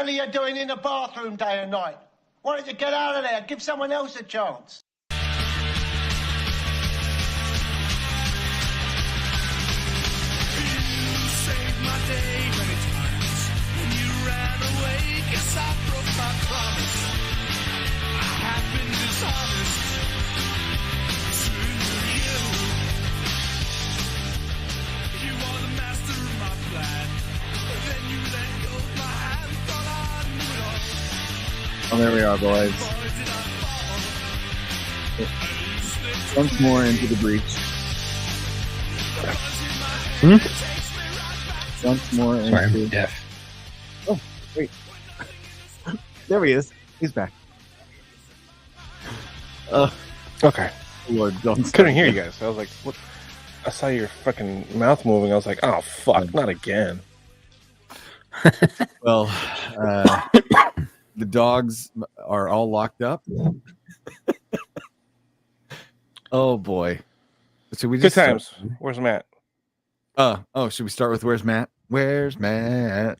are you doing in the bathroom day and night? Why don't you get out of there? Give someone else a chance. Oh, there we are, boys. Once more into the breach. Once more into... Sorry, I'm deaf. Oh, wait. There he is. He's back. Okay. Lord, Couldn't hear you guys. I was like, what? I saw your fucking mouth moving. I was like, oh, fuck, not again. Well, the dogs are all locked up. Oh, boy. Should we Good just times. Where's Matt? Should we start with where's Matt? Where's Matt?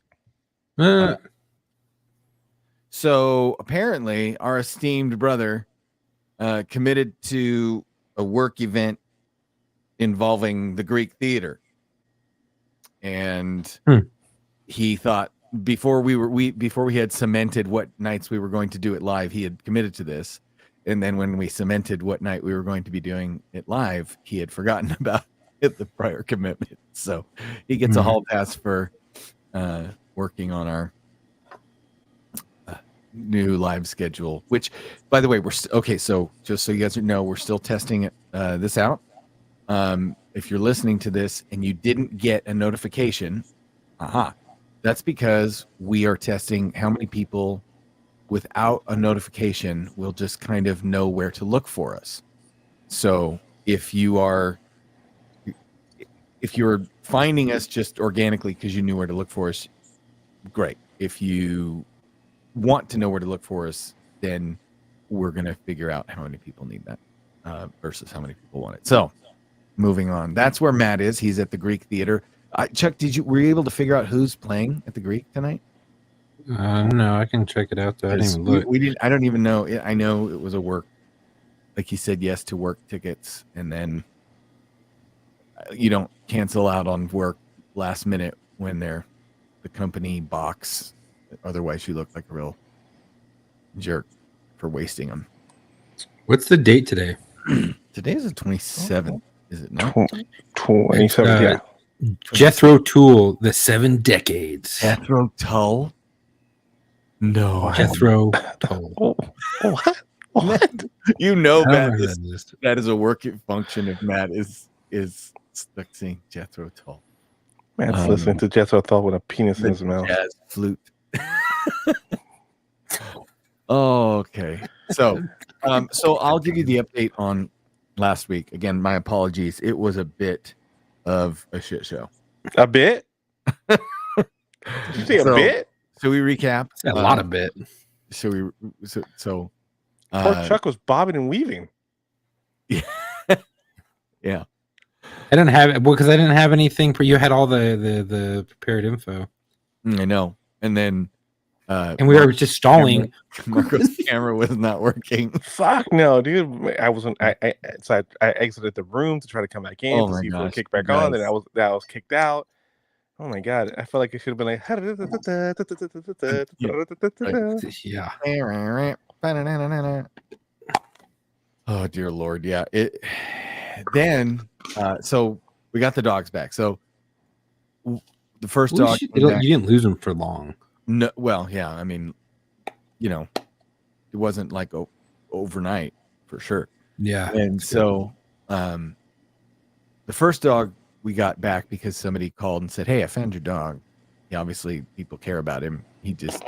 So apparently our esteemed brother committed to a work event involving the Greek theater. And he thought before we had cemented what nights we were going to do it live, he had committed to this. And then when we cemented what night we were going to be doing it live, he had forgotten about the prior commitment. So he gets a hall pass for working on our new live schedule, which, by the way, okay. So just so you guys know, we're still testing this out. If you're listening to this and you didn't get a notification, that's because we are testing how many people without a notification will just kind of know where to look for us. So if you're finding us just organically because you knew where to look for us, great. If you want to know where to look for us, then we're going to figure out how many people need that versus how many people want it. So moving on, that's where Matt is. He's at the Greek Theater. Chuck, were you able to figure out who's playing at the Greek tonight? No, I can check it out though. I didn't even look. We didn't. I don't even know. I know it was a work. Like he said yes to work tickets, and then you don't cancel out on work last minute when they're the company box. Otherwise, you look like a real jerk for wasting them. What's the date today? Today is the 27th. Is it not? 27th, yeah. Jethro Tull, The 7 Decades. Jethro Tull? No. Jethro Tull. What? You know that is a working function if Matt is stuck saying Jethro Tull. Matt's listening to Jethro Tull with a penis in his mouth. Jazz flute. Okay. So I'll give you the update on last week. Again, my apologies. It was a bit of a shit show. A bit? Did you say a bit? So we recap. A lot of bit. Poor Chuck was bobbing and weaving. Yeah. I didn't have because I didn't have anything for you. Had all the prepared info. I know. And then and we were just stalling. Marco's camera was not working. Fuck no, dude. I exited the room to try to come back in to see if we kick back on. Then I was kicked out. Oh my god! I felt like it should have been like. Yeah. Oh dear Lord, yeah. Then so we got the dogs back. So the first dog. You didn't lose them for long. No, well, yeah. I mean, it wasn't like overnight for sure. Yeah. And so the first dog we got back because somebody called and said, "Hey, I found your dog." Yeah, obviously people care about him. He just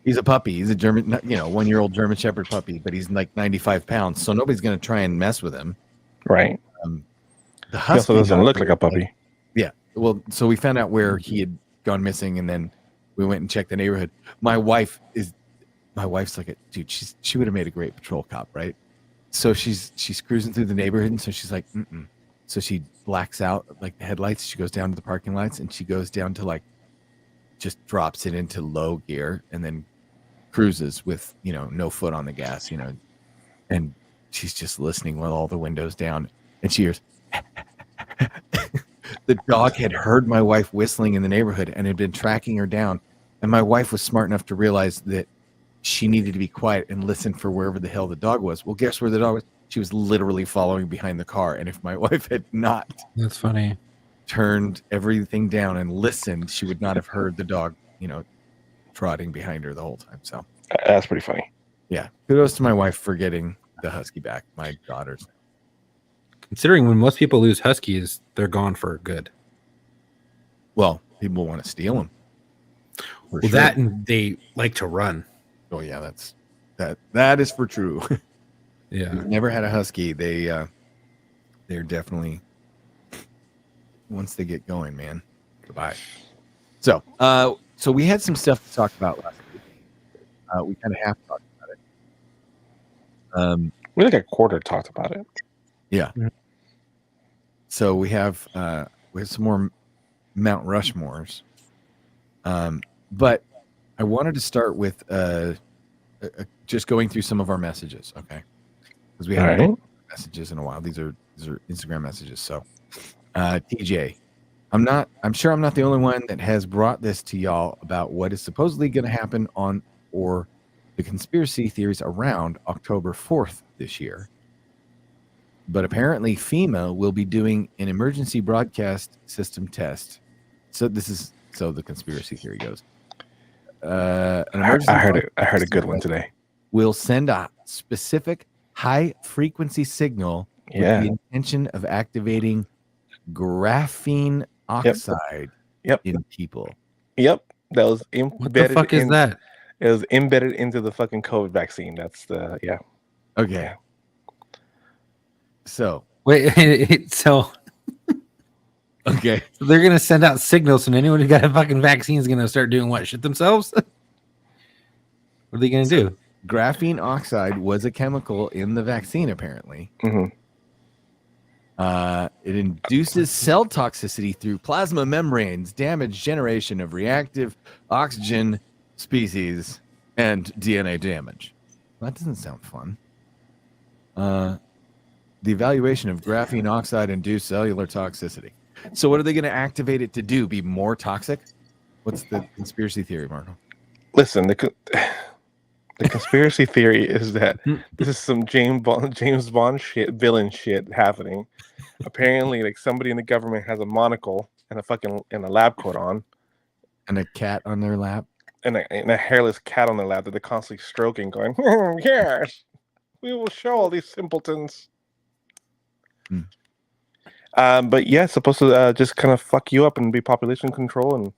he's a puppy. He's a German, 1-year-old German Shepherd puppy, but he's like 95 pounds, so nobody's going to try and mess with him. Right. The husky also doesn't look like a puppy. Yeah. Well, so we found out where he had gone missing, and then we went and checked the neighborhood. My wife's like, dude, she would have made a great patrol cop, right? So she's cruising through the neighborhood, and so she's like, mm-mm. So she blacks out like the headlights. She goes down to the parking lights, and she goes down to like just drops it into low gear and then cruises with, no foot on the gas, and she's just listening with all the windows down, and she hears the dog had heard my wife whistling in the neighborhood and had been tracking her down, and my wife was smart enough to realize that she needed to be quiet and listen for wherever the hell the dog was. Well, guess where the dog was? She was literally following behind the car, and if my wife had not That's funny. turned everything down and listened, she would not have heard the dog, trotting behind her the whole time. So That's pretty funny. yeah, kudos to my wife for getting the husky back. My daughters. Considering when most people lose huskies, they're gone for good. Well, people want to steal them. Well, that and they like to run. Oh yeah, that is for true. Yeah. We've never had a husky. They're definitely, once they get going, man, goodbye. So we had some stuff to talk about last week. We kind of have talked about it. We like a quarter talked about it. Yeah. Mm-hmm. So we have some more Mount Rushmores, but I wanted to start with just going through some of our messages, okay? Because we haven't done messages in a while. These are Instagram messages. So, TJ, I'm sure I'm not the only one that has brought this to y'all about what is supposedly going to happen on or the conspiracy theories around October 4th this year. But apparently FEMA will be doing an emergency broadcast system test. So the conspiracy theory goes. I heard a good one today. Will send a specific high frequency signal with the intention of activating graphene oxide in people. Yep. That was embedded. What the fuck is that? It was embedded into the fucking COVID vaccine. That's Okay. Yeah. So Wait, so okay. So they're gonna send out signals, and anyone who got a fucking vaccine is gonna start doing what? Shit themselves? What are they gonna do? Graphene oxide was a chemical in the vaccine, apparently. Mm-hmm. It induces cell toxicity through plasma membranes, damage generation of reactive oxygen species, and DNA damage. That doesn't sound fun. The evaluation of graphene oxide induced cellular toxicity. So what are they going to activate it to do? Be more toxic? What's the conspiracy theory, Marco? Listen, the conspiracy theory is that this is some James Bond shit, villain shit happening. Apparently, like somebody in the government has a monocle and a lab coat on, And a cat on their lap? and a hairless cat on their lap that they're constantly stroking, going, "Yes, we will show all these simpletons." But yeah, it's supposed to just kind of fuck you up and be population control. And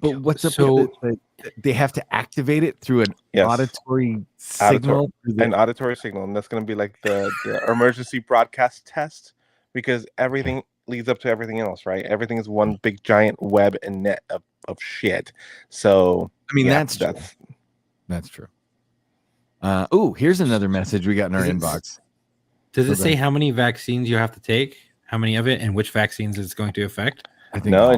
But what's up with it? They have to activate it through an auditory signal? An auditory signal, and that's going to be like the emergency broadcast test, because everything leads up to everything else, right? Everything is one big giant web and net of shit. So I mean, that's true. Here's another message we got in our inbox. Does it say how many vaccines you have to take? How many of it, and which vaccines it's going to affect? I think no,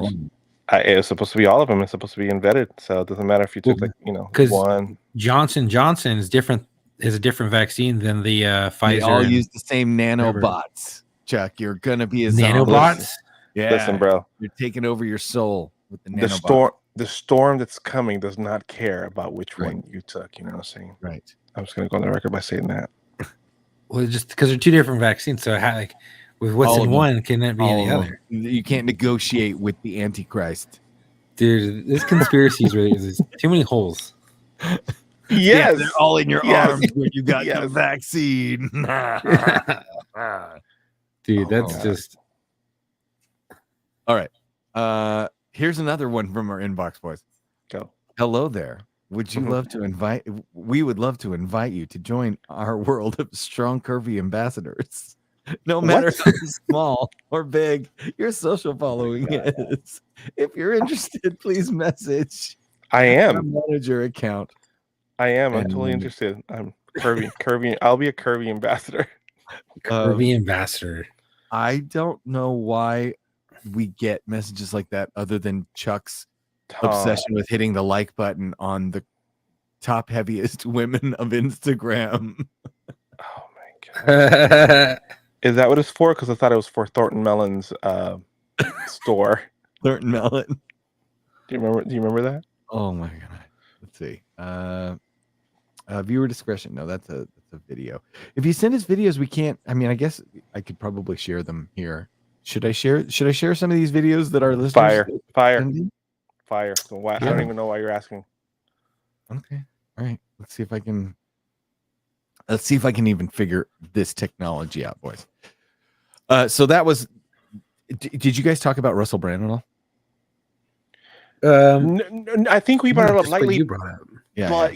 it's supposed to be all of them. It's supposed to be embedded, so it doesn't matter if you took one. Johnson Johnson is different. Is a different vaccine than the Pfizer. They all use the same nanobots. Chuck, you're gonna be a nanobots. Yeah, listen, bro, you're taking over your soul with the nanobots. The storm that's coming does not care about which one you took. You know what I'm saying? Right. I'm just gonna go on the record by saying that. Well, just because they're two different vaccines, so with what's in one, can that be in the other? You can't negotiate with the Antichrist. Dude, this conspiracy is really there's too many holes. Yeah, they're all in your arms when you got the vaccine. Dude, that's just all right. Here's another one from our inbox, boys. Go. Hello there. Would you love to invite? We would love to invite you to join our world of strong, curvy ambassadors. No matter how small or big your social following is. If you're interested, please message. I am our manager account. I am. I'm totally interested. I'm curvy. I'll be a curvy ambassador. Curvy ambassador. I don't know why we get messages like that other than Chuck's obsession with hitting the like button on the top heaviest women of Instagram. Oh my god. Is that what it's for? Because I thought it was for Thornton Mellon's store. Thornton Mellon. Do you remember that? Oh my god. Let's see. Viewer discretion. No, that's a video. If you send us videos, we can't. I mean, I guess I could probably share them here. Should I share some of these videos that our listeners Fire. So why, I don't even know why you're asking. Okay. All right. Let's see if I can even figure this technology out, boys. So that was. Did you guys talk about Russell Brand at all? I think we brought it up lightly. You brought it up.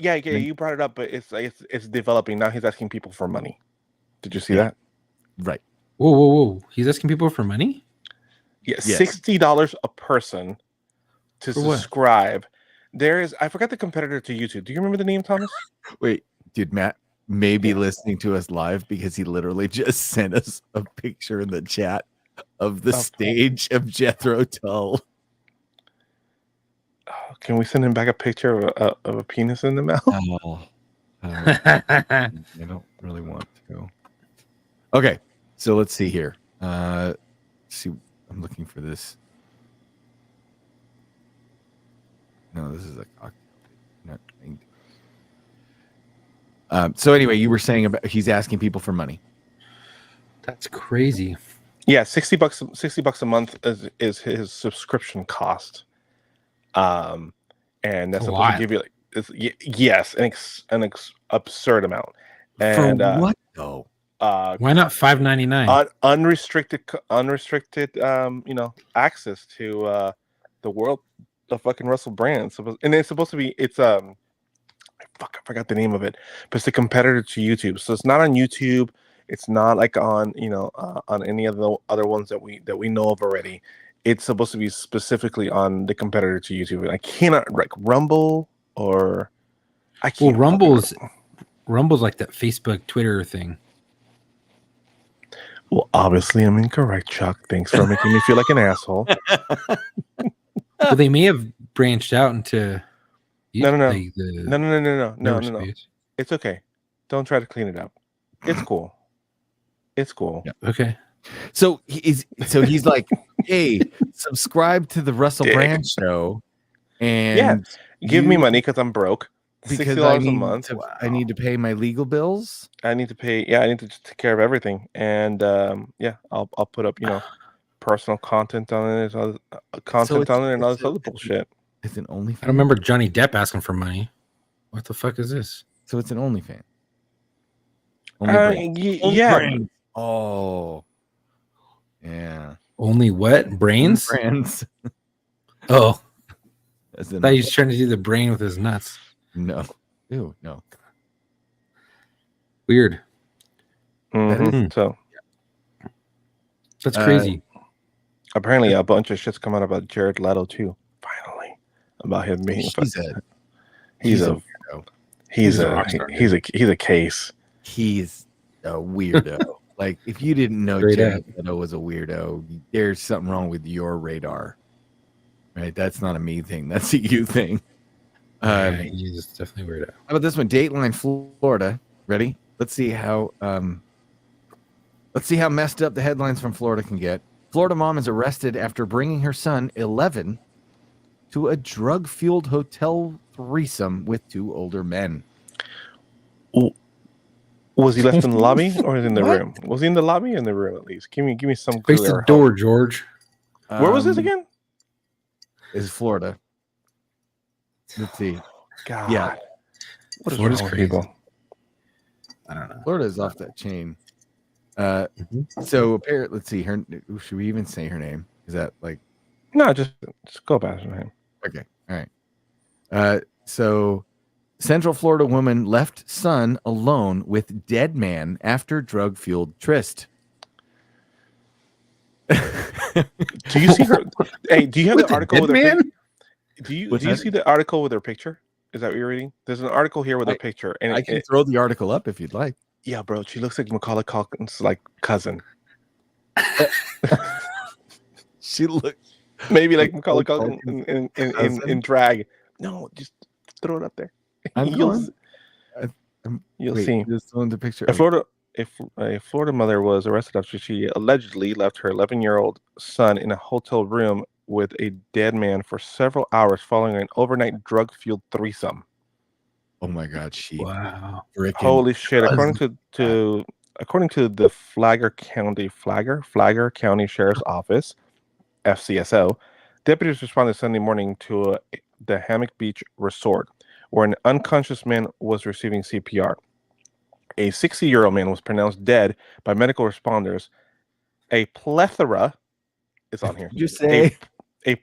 Yeah, you brought it up, but it's developing now. He's asking people for money. Did you see that? Right. Whoa! He's asking people for money. Yeah, $60 a person to subscribe. I forgot the competitor to YouTube. Do you remember the name, Thomas? Wait, dude, Matt may be listening to us live because he literally just sent us a picture in the chat of the stage of Jethro Tull. Can we send him back a picture of a penis in the mouth? I don't really want to. Okay, so let's see here. See, I'm looking for this. No, this is a cocktail. So anyway, you were saying about he's asking people for money. That's crazy. Yeah, $60 a month is his subscription cost. And that's supposed to give you an absurd amount. And for what though? Why not $5.99? Unrestricted access to the world of fucking Russell Brand. And it's supposed to be I forgot the name of it, but it's a competitor to YouTube. So it's not on YouTube. It's not like on on any of the other ones that we know of already. It's supposed to be specifically on the competitor to YouTube. And I cannot like Rumble or I can't. Well, Rumble's like that Facebook, Twitter thing. Well, obviously I'm incorrect, Chuck. Thanks for making me feel like an asshole. Well, they may have branched out into No. No. It's okay. Don't try to clean it up. It's cool. It's cool. Yeah. Okay. So he's like, hey, subscribe to the Russell Brand show, and give me money because I'm broke. Because $60 a month. I need to pay my legal bills. I need to pay. Yeah, I need to take care of everything, and I'll put up personal content on it, and all this other bullshit. It's an OnlyFans. I remember Johnny Depp asking for money. What the fuck is this? So it's an OnlyFans. Yeah. Oh. Yeah. Only what? Brains? Brands. Oh. I As thought he was trying to do the brain with his nuts. No. Ew, no. Weird. Mm-hmm. So that's crazy. Apparently a bunch of shit's come out about Jared Leto too. Finally. About him being he's a weirdo. He's a case. He's a weirdo. Like, if you didn't know Jared Leto was a weirdo, there's something wrong with your radar. Right? That's not a me thing. That's a you thing. He's definitely weirdo. How about this one? Dateline Florida. Ready? Let's see how messed up the headlines from Florida can get. Florida mom is arrested after bringing her son 11 to a drug-fueled hotel threesome with two older men. Was he left in the lobby or in the room? Was he in the lobby or in the room at least? Give me some clue. Face the door, George. Where was this again? It's Florida. Let's see. God. Yeah. What is Florida's wrong with crazy. people? I don't know. Florida is off that chain. So apparently, let's see. Should we even say her name? Is that like? No, just go past her name. Okay. All right. So Central Florida woman left son alone with dead man after drug-fueled tryst. Do you see her? Hey, do you have the article with her man? Do you see the article with her picture? Is that what you're reading? There's an article here with her picture, and I can throw the article up if you'd like. Yeah, bro, she looks like Macaulay Culkin's like cousin. She looks Maybe like Macaulay Macaulay Culkin Culkin's in cousin? drag. No, just throw it up there. I'm You'll going. you'll Wait, see. there's still in the picture. A Florida mother was arrested after she allegedly left her 11-year-old son in a hotel room with a dead man for several hours following an overnight drug-fueled threesome. Oh my God, she Wow. freaking Holy shit! cousin. According to the Flagler County Sheriff's Office, FCSO, deputies responded Sunday morning to the Hammock Beach Resort, where an unconscious man was receiving CPR. A 60-year-old man was pronounced dead by medical responders. A plethora is on here. Did you say? A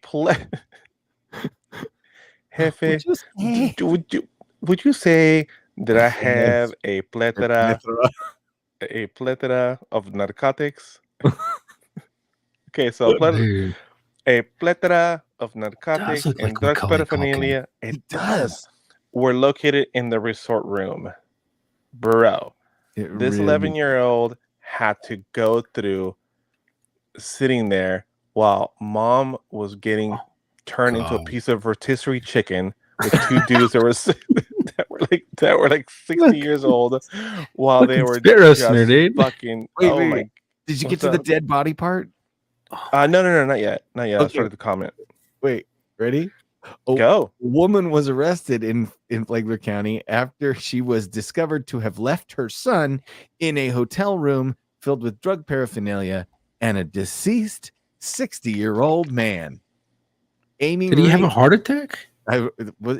Jefe, would you say that I have a plethora of narcotics? Okay, so Dude, a plethora of narcotics look and like drug Macaulay paraphernalia. It does. Were located in the resort room. Bro, this 11-year-old had to go through sitting there while mom was getting turned into a piece of rotisserie chicken with two dudes that were like 60 years old while they were just fucking. Wait. Did you get What's to the up? dead body part? No, not yet. I Okay. started the comment. Wait, ready? Go. A woman was arrested in Flagler County after she was discovered to have left her son in a hotel room filled with drug paraphernalia and a deceased 60-year-old man. Amy did he have a Marie- heart attack?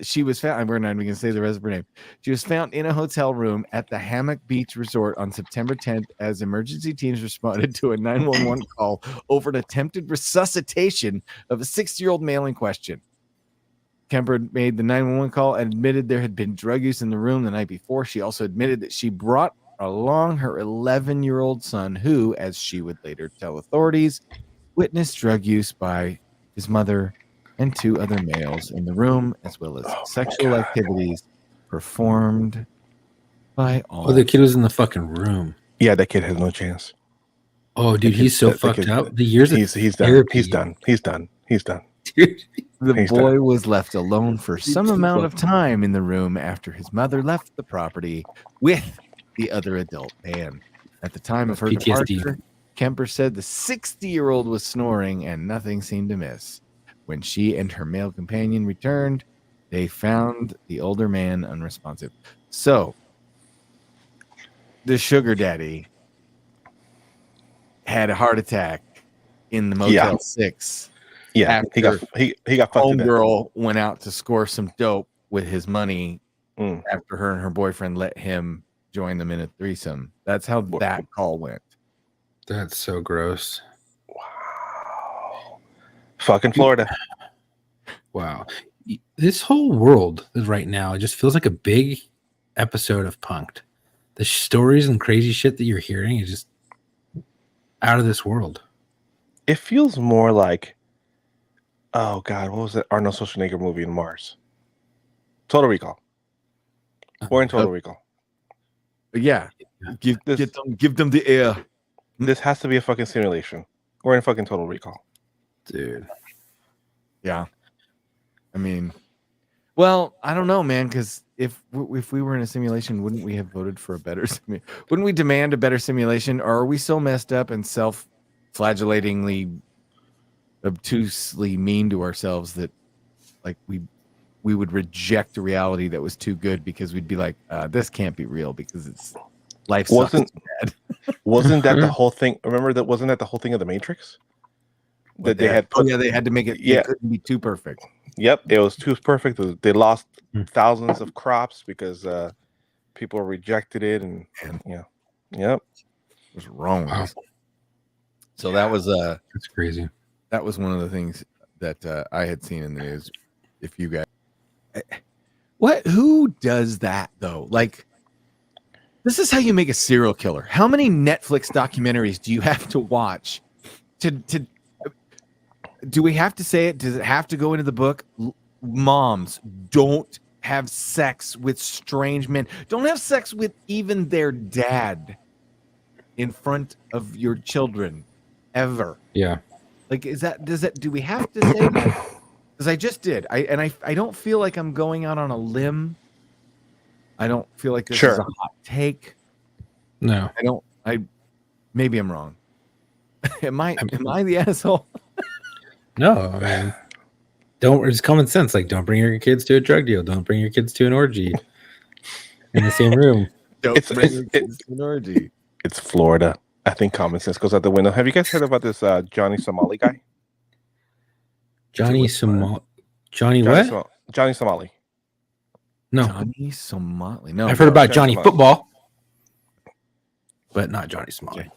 She was found. We're not even going to say the rest of her name. She was found in a hotel room at the Hammock Beach Resort on September 10th as emergency teams responded to a 911 call over an attempted resuscitation of a 60-year-old male in question. Kemper made the 911 call and admitted there had been drug use in the room the night before. She also admitted that she brought along her 11-year-old son, who, as she would later tell authorities, witnessed drug use by his mother and two other males in the room, as well as sexual activities performed by all. Oh, the kid was in the fucking room. Yeah, that kid has no chance. Oh, dude, he's so fucked up. The years of He's done. therapy. He's done. Dude, The He's boy done. was left alone for some amount of time in the room after his mother left the property with the other adult man. At the time of her PTSD. departure, Kemper said the 60-year-old was snoring and nothing seemed to miss. When she and her male companion returned, they found the older man unresponsive. So, the sugar daddy had a heart attack in the Motel 6. Yeah, he got fucked to death. Homegirl went out to score some dope with his money after her and her boyfriend let him join them in a threesome. That's how that call went. that's so gross. Wow. Fucking Florida. Wow. This whole world is right now, it just feels like a big episode of Punked. The stories and crazy shit that you're hearing is just out of this world. It feels more like, oh God, what was that Arnold Schwarzenegger movie in Mars? Total Recall. We're in Total Recall. Yeah. Give them the air. This has to be a fucking simulation. We're in fucking Total Recall. Dude. Yeah. I mean, well, I don't know, man, because if we were in a simulation, wouldn't we have voted for a better simulation? Wouldn't we demand a better simulation? Or are we so messed up and self-flagellatingly, obtusely mean to ourselves that like we would reject a reality that was too good because we'd be like, this can't be real because it's life sucks too bad. Wasn't that the whole thing? Remember that? Wasn't that the whole thing of the Matrix? That they had put, they had to make it. Yeah, it couldn't be too perfect. Yep, it was too perfect. They lost thousands of crops because people rejected it, and yep, it was wrong. Wow. So that was that's crazy. That was one of the things that I had seen in the news. If you guys, who does that though? Like, this is how you make a serial killer. How many Netflix documentaries do you have to watch to do we have to say it? Does it have to go into the book? Moms, don't have sex with strange men. Don't have sex with even their dad in front of your children, ever. Yeah. Like, do we have to say that? Because I just did. I don't feel like I'm going out on a limb. I don't feel like this is Sure. a hot take. No. Maybe I'm wrong. Am I the asshole? No, I mean, it's common sense. Like, don't bring your kids to a drug deal. Don't bring your kids to an orgy in the same room. Don't It's- bring your it's- kids to an orgy. It's Florida. I think common sense goes out the window. Have you guys heard about this Johnny Somali guy? Johnny what? Johnny what? Johnny Somali. No, Johnny Somali. No, I've heard about Johnny Johnny Somali. Football, but not Johnny Somali. Okay.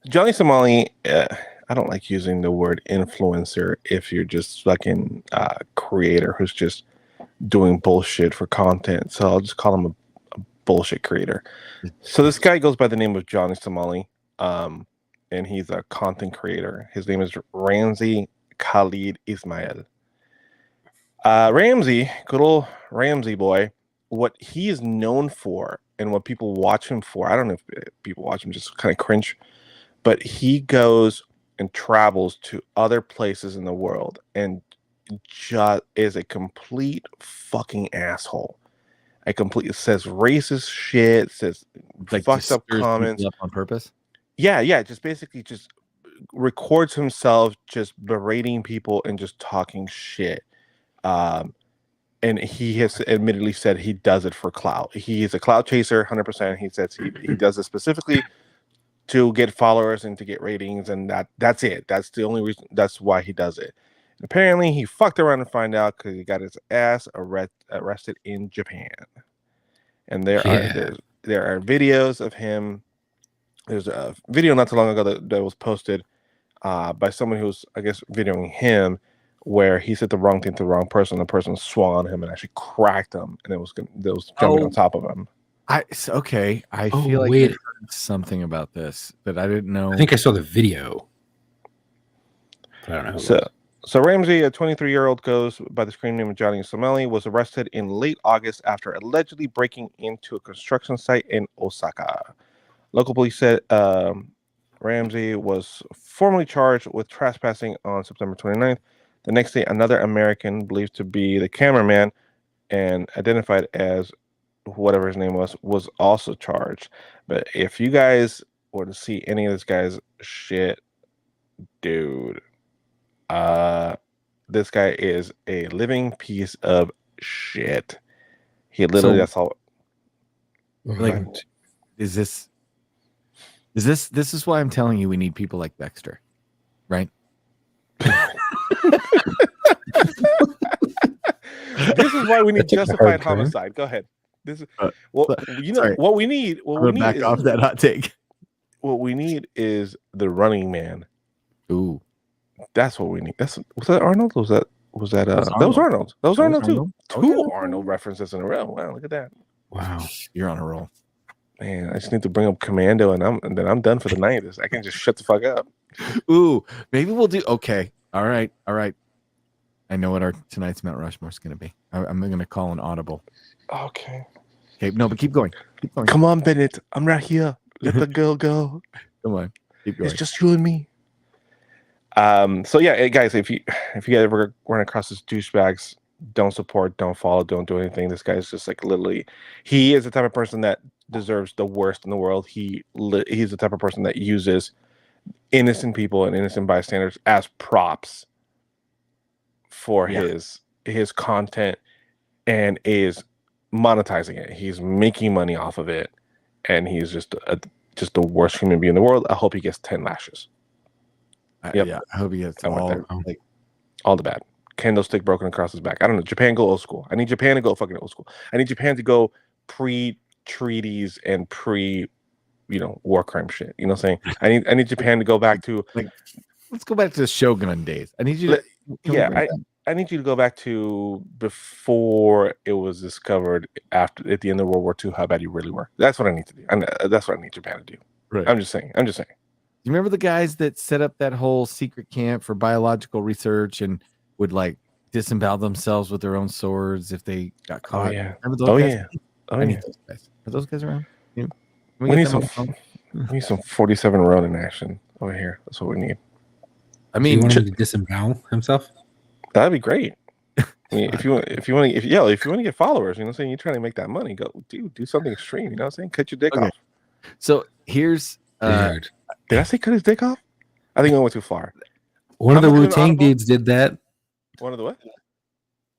Johnny Somali, I don't like using the word influencer if you're just fucking creator who's just doing bullshit for content. So I'll just call him a bullshit creator. So this guy goes by the name of Johnny Somali, and he's a content creator. His name is Ramsey Khalid Ismail. Ramsey, good old Ramsey boy, what he is known for and what people watch him for, I don't know if people watch him just kind of cringe, but he goes and travels to other places in the world and just is a complete fucking asshole. Says racist shit, says Like, fucked just up stirs comments. people up on purpose. Yeah, just basically just records himself just berating people and just talking shit. And he has admittedly said he does it for clout. He is a clout chaser, 100%. He says he does it specifically to get followers and to get ratings, and that's it. That's the only reason. That's why he does it. And apparently, he fucked around and find out because he got his ass arrested in Japan. And there are videos of him. There's a video not too long ago that was posted by someone who's, I guess, videoing him, where he said the wrong thing to the wrong person. The person swung on him and actually cracked him, and it was jumping on top of him. I feel like I heard something about this, but I didn't know. I think I saw the video. But I don't know. So Ramsey, a 23-year-old, goes by the screen name of Johnny Somali, was arrested in late August after allegedly breaking into a construction site in Osaka. Local police said Ramsey was formally charged with trespassing on September 29th. The next day, another American believed to be the cameraman and identified as whatever his name was also charged. But if you guys were to see any of this guy's shit, dude, this guy is a living piece of shit. He literally, that's all. Like, this is why I'm telling you we need people like Dexter, right? This is why we need justified homicide. Go ahead. This is what we need. What we need back off that hot take. What we need is the Running Man. Ooh, that's what we need. Was that Arnold? Was that Arnold? That was Arnold too. Two Arnold references in a row. Wow, look at that. Wow, you're on a roll. Man, I just need to bring up Commando, and then I'm done for the night. I can just shut the fuck up. Ooh, maybe we'll do. Okay, all right. I know what our tonight's Mount Rushmore is going to be. I'm going to call an audible. Okay. No, but keep going. Come on, Bennett. I'm right here. Let the girl go. Come on. Keep going. It's just you and me. So yeah, hey, guys, if you guys ever run across this douchebags, don't support, don't follow, don't do anything. This guy's just like literally, he is the type of person that deserves the worst in the world. He's the type of person that uses innocent people and innocent bystanders as props for his content and is monetizing it. He's making money off of it, and he's just the worst human being in the world. I hope he gets 10 lashes. Yeah, I hope he gets all the bad. Candlestick broken across his back. I don't know. Japan, go old school. I need Japan to go fucking old school. I need Japan to go pre-treaties and war crime shit. You know what I'm saying? I need Japan to go back to let's go back to the Shogun days. I need you to I need you to go back to before it was discovered at the end of World War II how bad you really were. That's what I need to do. That's what I need Japan to do. Right. I'm just saying. You remember the guys that set up that whole secret camp for biological research and would disembowel themselves with their own swords if they got caught? Oh yeah. Remember those guys? I need those guys. Are those guys around? We need some 47 Ronin action over here. That's what we need. I You mean, want him to disembowel himself? That'd be great. I mean, if you want to get followers, you know what I'm saying? You're trying to make that money. Go, dude, do something extreme. You know what I'm saying? Cut your dick Okay. off. so here's Dude. Did I say cut his dick off? I think I went too far. One of the I'm looking Wu at Tang Audible. dudes did that. One of the what?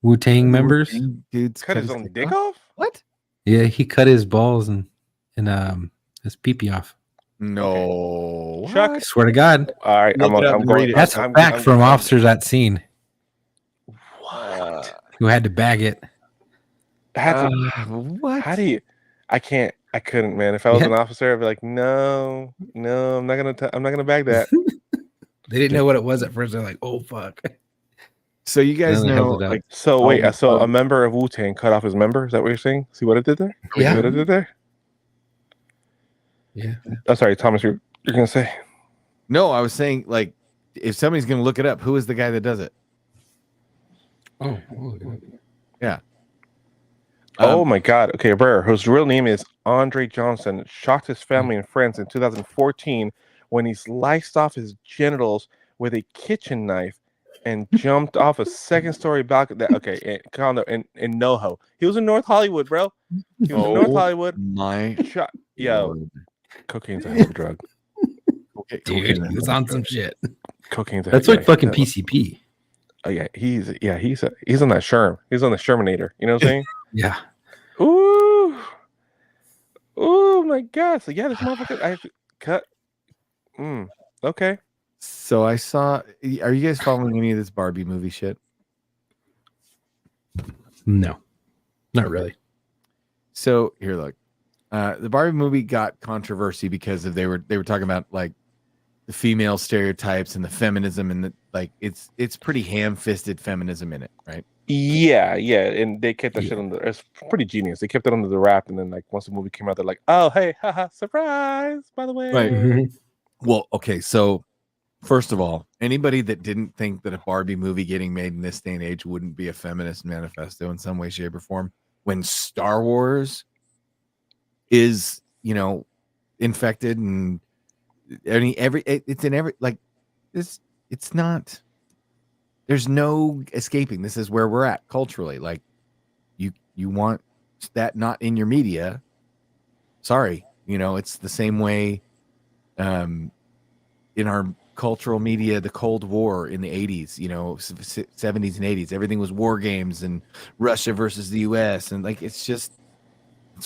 Wu Tang members. dudes Cut his own dick off? What? Yeah, he cut his balls and his pee off. No. Chuck, I swear to God, All right, Look it up I'm and going. read it. that's a I'm- fact I'm- from I'm- officers at scene What? who had to bag it. Had to- What? How do you? I couldn't, man. If I was Yeah. an officer, I'd be like, no, I'm not gonna bag that. They didn't know what it was at first. They're like, "Oh fuck!" So you guys Then they know, held it up. like, So wait, Oh, so a member of Wu Tang cut off his member? Is that what you're saying? See what it did there? Yeah. See what it did there? Yeah. I'm sorry, Thomas. You're gonna say? no, I was saying, like, if somebody's gonna look it up, who is the guy that does it? Oh. Oh my God. Okay, Brer, whose real name is Andre Johnson, shot his family and friends in 2014 when he sliced off his genitals with a kitchen knife and jumped off a second-story balcony. Okay, condo in NoHo. He was in North Hollywood, bro. He was in North Hollywood. My Shot. Yo, Lord. cocaine's a hell of a drug. Okay, Dude, okay. it's on some shit. Cocaine's a That's yeah, like fucking yeah. PCP. Oh yeah, he's on that Sherm. He's on the Shermanator. You know what I'm saying? Yeah. Ooh. Oh my God. So yeah, this motherfucker I have to cut. Okay. So I saw. Are you guys following any of this Barbie movie shit? No, not really. So here, look. The Barbie movie got controversy because of they were talking about like the female stereotypes and the feminism and the like. It's pretty ham-fisted feminism in it, right? Yeah, and they kept that Yeah. shit under. It's pretty genius. They kept it under the wrap, and then like once the movie came out, they're like, "Oh, hey, haha, surprise!" By the way, Right. Mhm. Well, okay. So first of all, anybody that didn't think that a Barbie movie getting made in this day and age wouldn't be a feminist manifesto in some way, shape, or form, when Star Wars is, infected and it's in every like this. It's not. There's no escaping. This is where we're at culturally. Like, you want that not in your media. Sorry, it's the same way. In our cultural media, the Cold War in the 80s, 70s and 80s, everything was war games and Russia versus the US. And like, it's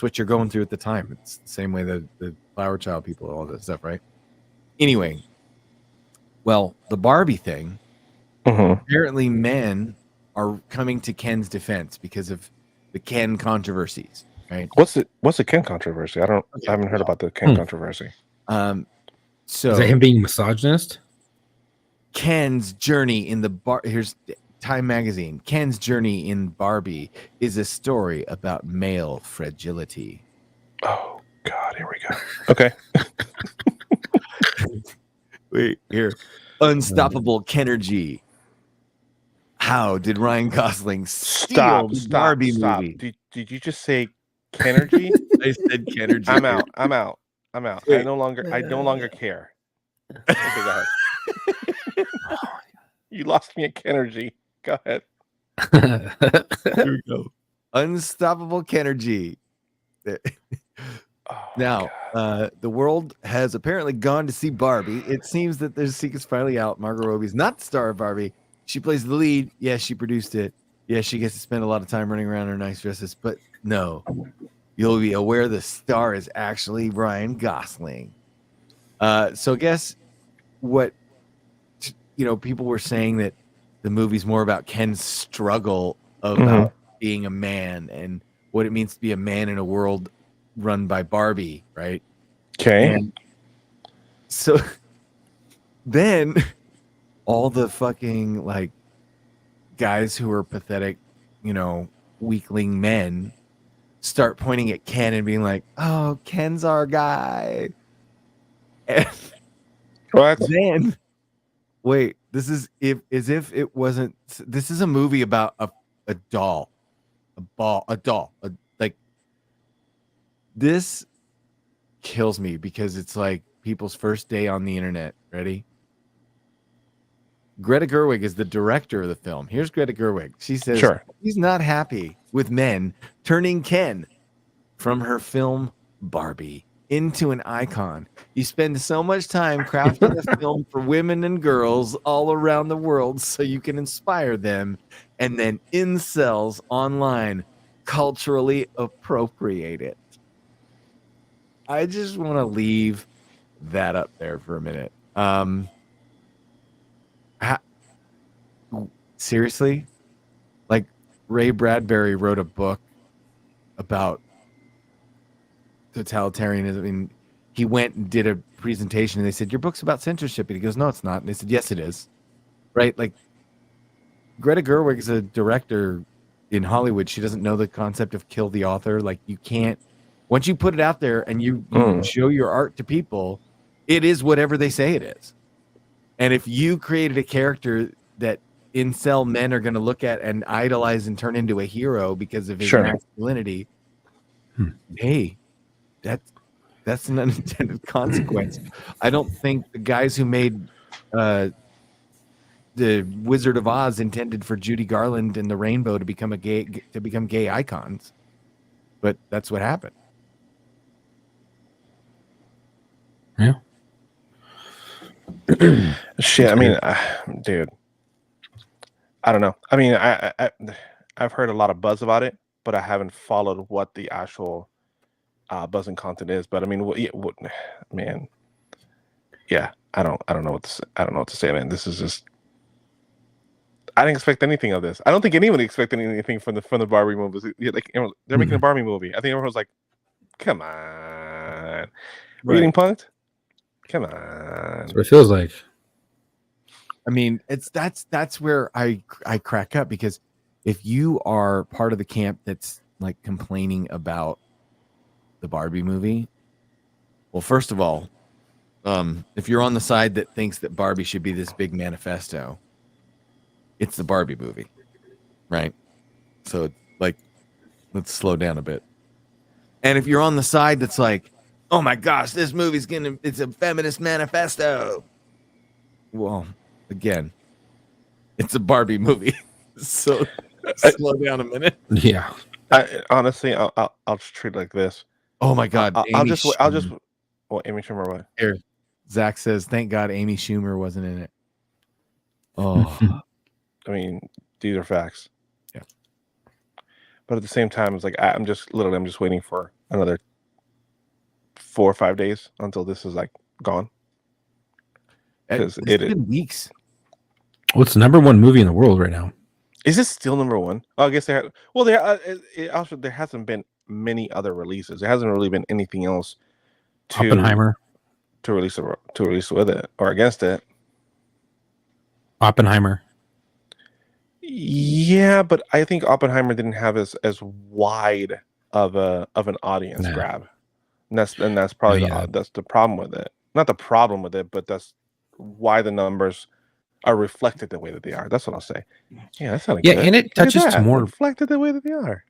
what you're going through at the time. It's the same way the Flower Child people, all that stuff, right? Anyway, well, the Barbie thing, apparently men are coming to Ken's defense because of the Ken controversies, right? what's the Ken controversy? I haven't heard about the Ken controversy. So Is that him being misogynist? Ken's journey in here's Time Magazine. Ken's journey in Barbie is a story about male fragility. Oh God, here we go. Okay, Wait, here. Unstoppable Kenergy. How did Ryan Gosling steal the Barbie movie? Did you just say Kenergy? I said Kenergy. I'm out. Wait. I no longer care. Okay, go ahead. You lost me at Kenergy. Go ahead. Here we go. Unstoppable Kenergy. Oh, Now, the world has apparently gone to see Barbie. It seems that the secret's finally out. Margot Robbie's not the star of Barbie. She plays the lead. Yes, she produced it. Yes, she gets to spend a lot of time running around in her nice dresses. But no, you'll be aware the star is actually Ryan Gosling. So guess what? People were saying that the movie's more about Ken's struggle about being a man and what it means to be a man in a world run by Barbie, right? Okay. And so then all the fucking like guys who are pathetic, weakling men start pointing at Ken and being like, "Oh, Ken's our guy." And What? then wait, this is as if it wasn't. This is a movie about a doll, like this kills me because it's like people's first day on the internet. Ready? Greta Gerwig is the director of the film. Here's Greta Gerwig. She says Sure. she's not happy with men turning Ken from her film Barbie into an icon. You spend so much time crafting a film for women and girls all around the world so you can inspire them, and then incels online culturally appropriate it. I just want to leave that up there for a minute. Seriously? Like, Ray Bradbury wrote a book about totalitarianism. I mean, he went and did a presentation and they said, your book's about censorship. And he goes, no, it's not. And they said, yes, it is. Right? Like, Greta Gerwig is a director in Hollywood. She doesn't know the concept of kill the author. Like, you can't, once you put it out there and you show your art to people, it is whatever they say it is. And if you created a character that incel men are going to look at and idolize and turn into a hero because of his masculinity, hey, that's an unintended consequence. I don't think the guys who made the Wizard of Oz intended for Judy Garland and the Rainbow to become gay icons, but that's what happened. Yeah. Shit. I mean, dude, I don't know. I mean, I've heard a lot of buzz about it, but I haven't followed what the actual buzzing content is. But I mean, man, yeah, I don't know what to say. I don't know what to say, man. This is just, I didn't expect anything of this. I don't think anyone expected anything from the Barbie movies. Like, they're making a Barbie movie. I think everyone was like, come on, reading punked. Come on. That's what it feels like. I mean, that's where I crack up, because if you are part of the camp that's like complaining about the Barbie movie, well, first of all, if you're on the side that thinks that Barbie should be this big manifesto, it's the Barbie movie, right? So, like, let's slow down a bit. And if you're on the side that's like, oh my gosh, this movie's it's a feminist manifesto, well, again, it's a Barbie movie. So slow down a minute. Yeah. Honestly, I'll just treat it like this. Oh my God. I'll just well, Amy Schumer, what? Here, Zach says, thank God Amy Schumer wasn't in it. Oh, I mean, these are facts. Yeah. But at the same time, it's like, I'm just waiting for another 4 or 5 days until this is like gone. it's been weeks. What's the number one movie in the world right now? Is this still number one? Oh, I guess they had. Well, there hasn't been many other releases. There hasn't really been anything else Oppenheimer to release with it or against it. Oppenheimer. Yeah, but I think Oppenheimer didn't have as wide of an audience grab, and that's probably that's the problem with it. Not the problem with it, but that's why the numbers are reflected the way that they are. That's what I'll say. Yeah, that's not good. And it touches to more reflected the way that they are.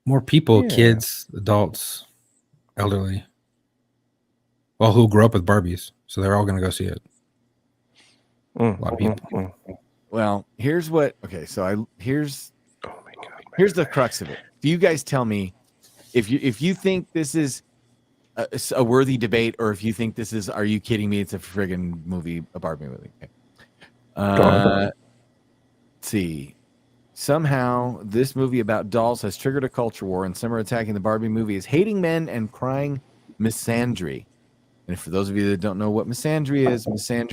More people, kids, adults, elderly. Well, who grew up with Barbies, so they're all going to go see it. A lot of people. Well, here's what. Okay, so here's Oh my God, man. here's the crux of it. Do you guys tell me if you think this is a worthy debate, or if you think this is, are you kidding me? It's a friggin' movie, a Barbie movie. Okay. Let's see. Somehow, this movie about dolls has triggered a culture war, and some are attacking the Barbie movie as hating men and crying misandry. And for those of you that don't know what misandry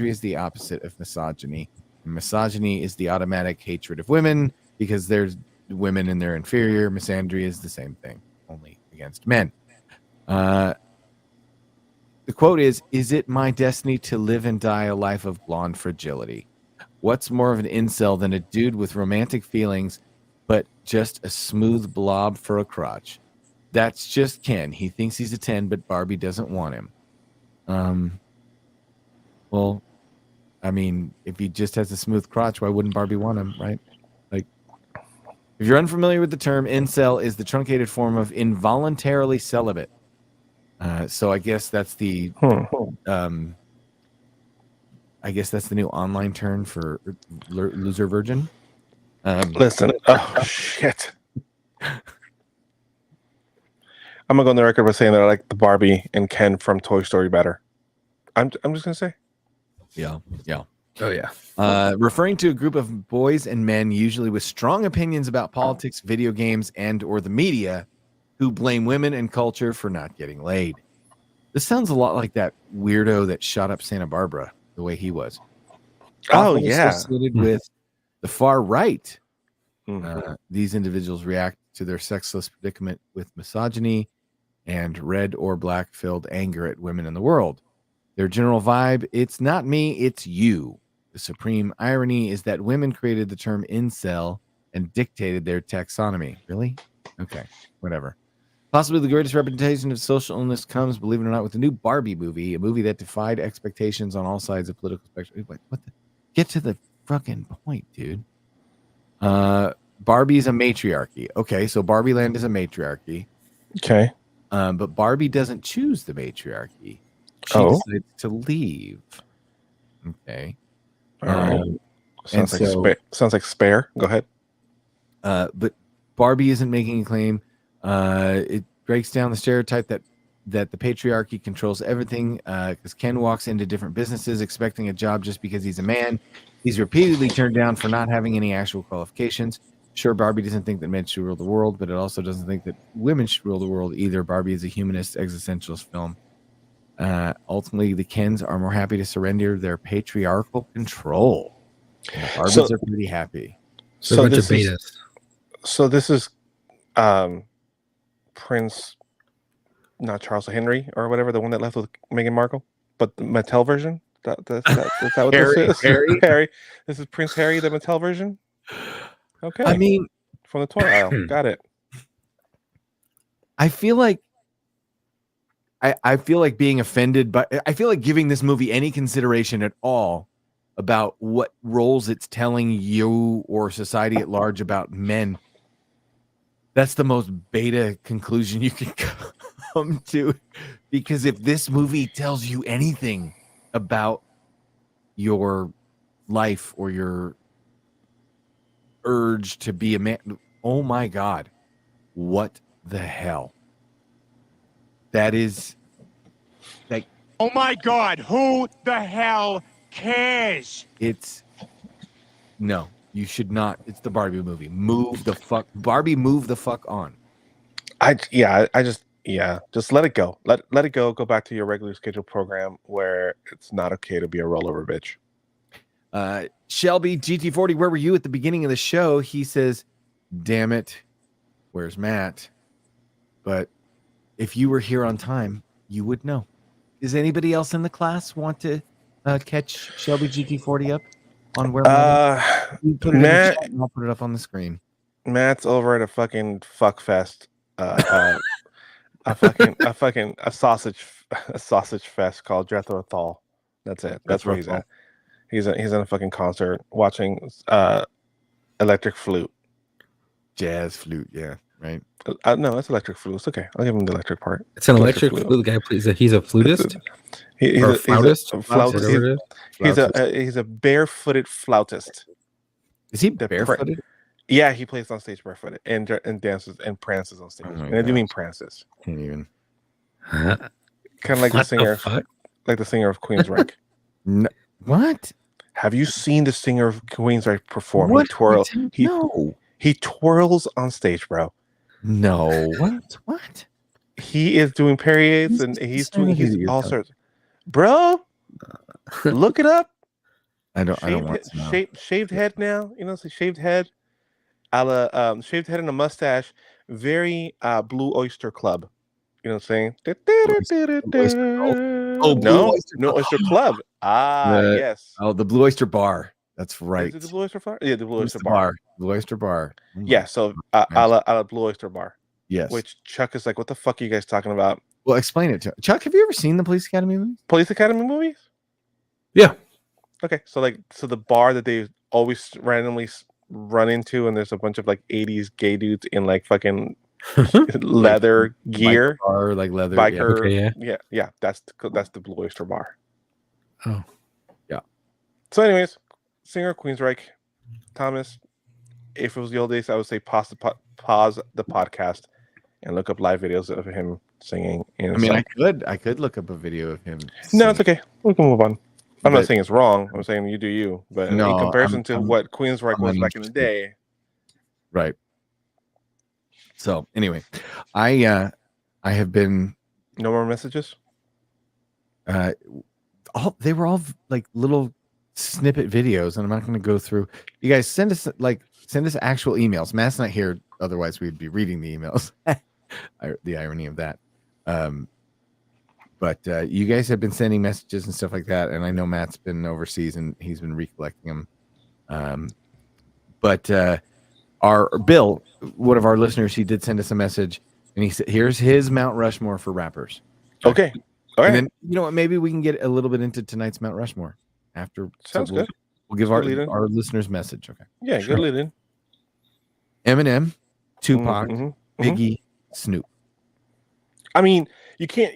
is the opposite of misogyny. And misogyny is the automatic hatred of women because there's women and they're inferior. Misandry is the same thing, only against men. The quote is it my destiny to live and die a life of blonde fragility? What's more of an incel than a dude with romantic feelings, but just a smooth blob for a crotch? That's just Ken. He thinks he's a 10, but Barbie doesn't want him. Well, I mean, if he just has a smooth crotch, why wouldn't Barbie want him, right? Like, if you're unfamiliar with the term, incel is the truncated form of involuntarily celibate. So I guess that's the I guess that's the new online term for loser virgin. Listen, oh shit. I'm gonna go on the record by saying that I like the Barbie and Ken from Toy Story better. I'm just gonna say. Yeah. Oh yeah. Referring to a group of boys and men, usually with strong opinions about politics, video games, and or the media, who blame women and culture for not getting laid. This sounds a lot like that weirdo that shot up Santa Barbara, the way he was. Oh Often yeah. associated with the far right. Mhm. These individuals react to their sexless predicament with misogyny and red or black filled anger at women in the world. Their general vibe, it's not me, it's you. The supreme irony is that women created the term incel and dictated their taxonomy. Really? Okay, whatever. Possibly the greatest representation of social illness comes, believe it or not, with the new Barbie movie, a movie that defied expectations on all sides of political spectrum. Wait, what the? Get to the fucking point, dude. Barbie is a matriarchy. Okay, so Barbie Land is a matriarchy. Okay. But Barbie doesn't choose the matriarchy. She Oh. decides to leave. Okay. All right. and Sounds like Spare. Go ahead. But Barbie isn't making a claim. It breaks down the stereotype that the patriarchy controls everything. Because Ken walks into different businesses expecting a job just because he's a man. He's repeatedly turned down for not having any actual qualifications. Sure, Barbie doesn't think that men should rule the world, but it also doesn't think that women should rule the world either. Barbie is a humanist existentialist film. Ultimately, the Kens are more happy to surrender their patriarchal control. And the Barbies are pretty happy. So a bunch of betas. This is Prince, not Charles Henry or whatever, the one that left with Meghan Markle, but the Mattel version. Is that what this is? Harry. This is Prince Harry, the Mattel version. Okay. I mean, from the toy aisle. Got it. I feel like being offended, but I feel like giving this movie any consideration at all about what roles it's telling you or society at large about men. That's the most beta conclusion you can come to, because if this movie tells you anything about your life or your urge to be a man, oh my God, what the hell? That is like, oh my God, who the hell cares? No, you should not. It's the Barbie movie. Move the fuck on. Just let it go. Let it go. Go back to your regular scheduled program where it's not okay to be a rollover bitch. Shelby GT40, where were you at the beginning of the show? He says, damn it, where's Matt? But if you were here on time, you would know. Does anybody else in the class want to catch Shelby GT40 up on where Matt? Put it Matt, in the chat and I'll put it up on the screen. Matt's over at a fucking fuck fest. A sausage fest called Jethro Tull. That's it. That's where he's at. He's in a fucking concert watching electric flute. Jazz flute, yeah. Right. No, it's electric flute. It's okay. I'll give him the electric part. It's an electric flute. The guy plays. He's a flutist. He's a flautist. He's a barefooted flautist. Is he barefooted? Yeah, he plays on stage barefooted and dances and prances on stage. And I do mean prances. Can't even. Kind of like the singer, like the singer of Queensryche. No. What? Have you seen the singer of Queensryche perform? What? He twirls on stage, bro. No. What? He is doing parades and he's all sorts. Bro, look it up. I don't want to know. Shaved head now. You know, it's a shaved head. Shaved head and a mustache. Very Blue Oyster Club. You know what I'm saying? No Oyster Club. Yes. Oh, the Blue Oyster Bar. That's right. Is it the Blue Oyster Bar? Yeah, the Blue Oyster Bar. Blue Oyster Bar. Yeah, so a la Blue Oyster Bar. Yes. Which Chuck is like, what the fuck are you guys talking about? Well, explain it to Chuck. Have you ever seen the Police Academy movies? Police Academy movies? Yeah. Okay, so the bar that they always randomly run into, and there's a bunch of like 80s gay dudes in like fucking leather gear, or like leather biker. Yeah. That's the Blue Oyster Bar. Oh, yeah. So, anyways, singer Queensryche, Thomas. If it was the old days, I would say pause the podcast and look up live videos of him singing. And I mean, like, I could look up a video of him. no, it's okay. We can move on. I'm not But- saying it's wrong. I'm saying you do you. But No, in comparison to I'm- what Queensryche I'm was back in the uninterested. day, Right. So anyway, I have been no more messages. they were all like little snippet videos, and I'm not going to go through. You guys send us actual emails. Matt's not here, otherwise we'd be reading the emails. The irony of that. But you guys have been sending messages and stuff like that, and I know Matt's been overseas and he's been recollecting them. But our Bill, one of our listeners, he did send us a message, and he said, "Here's his Mount Rushmore for rappers." Okay. All right. And then you know what? Maybe we can get a little bit into tonight's Mount Rushmore after. Sounds we'll, good. We'll give Good lead-in. our listeners message. Okay. Yeah, Sure. good lead in. Eminem, Tupac, Mhm. Biggie, Snoop. I mean, you can't.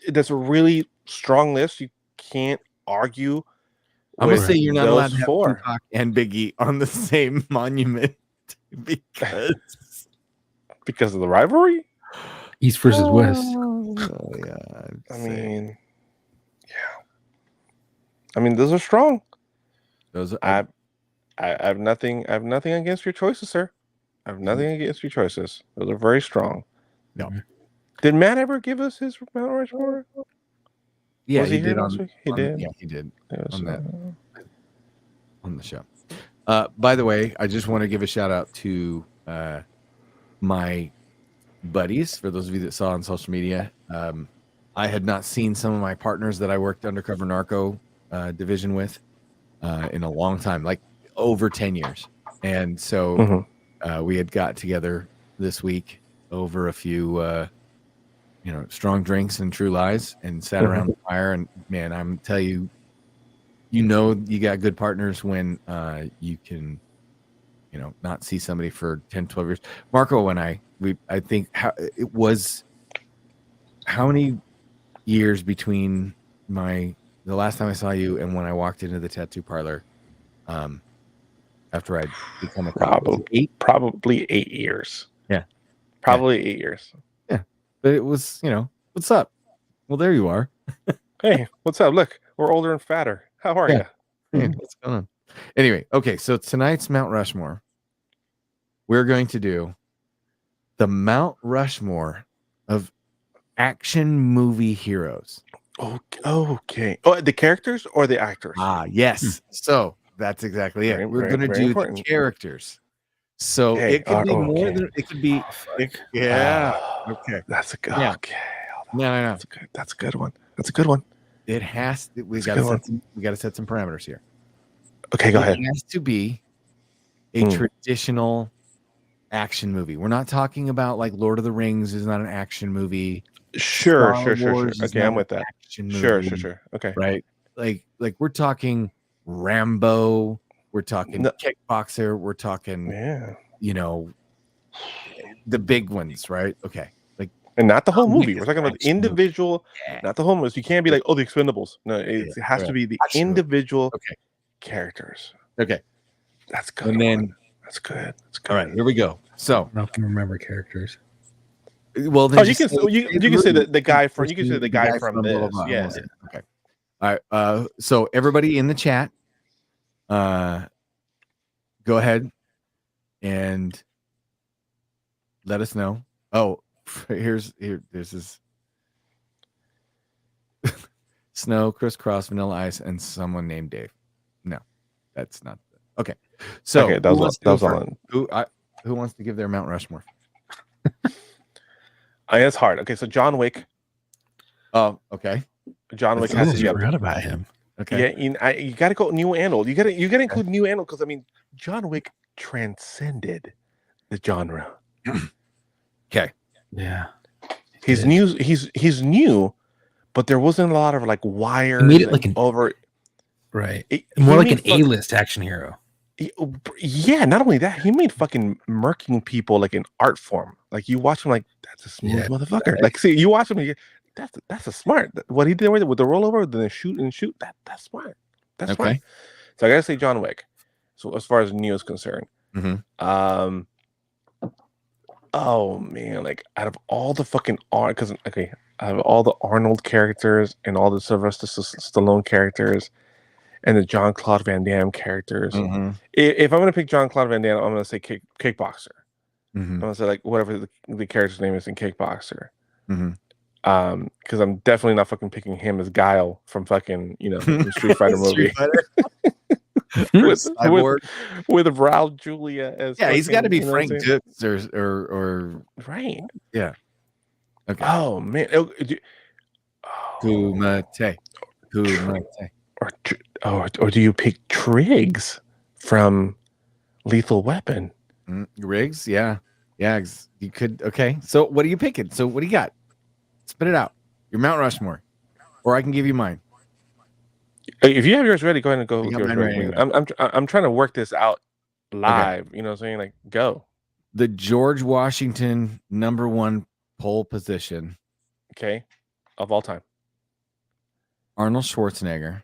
That's a really strong list. You can't argue. I'm gonna with say you're not allowed those to have four. Tupac and Biggie on the same monument because because of the rivalry. East versus West. Oh yeah. I mean, yeah. I mean, those are strong. those are, I have nothing. I have nothing against your choices, sir. I have nothing against your choices. Those are very strong. No. Did Matt ever give us his Mount Rushmore? yeah, Was he here did last on, week? He on- did. Yeah, he did It was, on that. On the show. By the way, I just want to give a shout out to my buddies. For those of you that saw on social media, I had not seen some of my partners that I worked undercover narco division with in a long time, like over 10 years. And so we had got together this week over a few strong drinks and true lies and sat around the fire. And man, I'm tell you, you got good partners when you can, not see somebody for 10, 12 years. Marco and I think it was how many years between the last time I saw you and when I walked into the tattoo parlor after I'd become a cop? Probably 8 years. Yeah. Probably 8 years. But it was, what's up? Well, there you are. Hey, what's up? Look, we're older and fatter. How are Yeah. you? Hey, what's going on? Anyway, okay, so tonight's Mount Rushmore, we're going to do the Mount Rushmore of action movie heroes. Okay. Oh, the characters or the actors? Yes. So that's exactly it. Very- We're very- going to very do important. the characters. So Hey, it could be more okay. than it could be. Yeah. Okay. That's a good. Yeah. Okay. No. That's a good one. That's a good one. It has. We That's a got to good one. set. We got to set some parameters here. Okay, go ahead. It has to be a traditional action movie. We're not talking about like Lord of the Rings is not an action movie. Sure. Star Sure. Wars is Okay, not I'm with an that. action Sure. movie, Okay. Right? Like we're talking Rambo. We're talking No. Kickboxer. We're talking, Yeah. the big ones, right? Okay. Like And not the whole I'll make movie. this We're talking about action movie. individual, Yeah. not the whole movie. You can't be like, oh, the Expendables. No, it has right. to be the Action movie. individual Okay. characters. Okay. That's good. And then That's good. That's good. all right, here we go. So I can remember characters. well then Oh, you can just say- you can say the guy from you can say person, the guy from blah, blah, this. blah, Yeah. blah. Okay. All right. So everybody in the chat, go ahead and let us know. Oh, there's this Snow, Crisscross, Vanilla Ice, and someone named Dave. No, that's not. Okay. So Okay, that who was wants to that go was first? all. Who wants to give their Mount Rushmore? It's hard. Okay, so John Wick. Oh, okay. John Wick has to be I up. forgot about him. Okay. Yeah, you got to go new and old. You got to include new and old because I mean, John Wick transcended the genre. Okay. Yeah. He's did. new. He's new, but there wasn't a lot of like wires. He made it like an over. Right. He More like made an A-list action hero. Yeah, not only that, he made fucking murking people like an art form. Like you watch him, like that's a smooth Yeah. motherfucker. Like see, you watch him, that's a smart. What he did with the rollover, then shoot. That's smart. That's Okay. smart. So I gotta say John Wick. So as far as Neo is concerned, oh man, like out of all the fucking out of all the Arnold characters and all the Sylvester Stallone characters and the Jean-Claude Van Damme characters, if I'm gonna pick Jean-Claude Van Damme, I'm gonna say Kickboxer. I'm gonna say like whatever the character's name is in Kickboxer. Because I'm definitely not fucking picking him as Guile from fucking the Street Fighter movie. with Raul Julia as he's got to be you know Frank what I'm saying? Dux or right. yeah. Okay. Oh man. Kumite. Or do you pick Triggs from Lethal Weapon? Riggs, yeah. You could. Okay, so what are you picking? So what do you got? Spit it out. Your Mount Rushmore, or I can give you mine. If you have yours ready, go ahead and go. I With got yours mine ready. ready. I'm trying to work this out live. You know what I'm saying? Like, go. The George Washington #1 pole position. Okay, of all time. Arnold Schwarzenegger.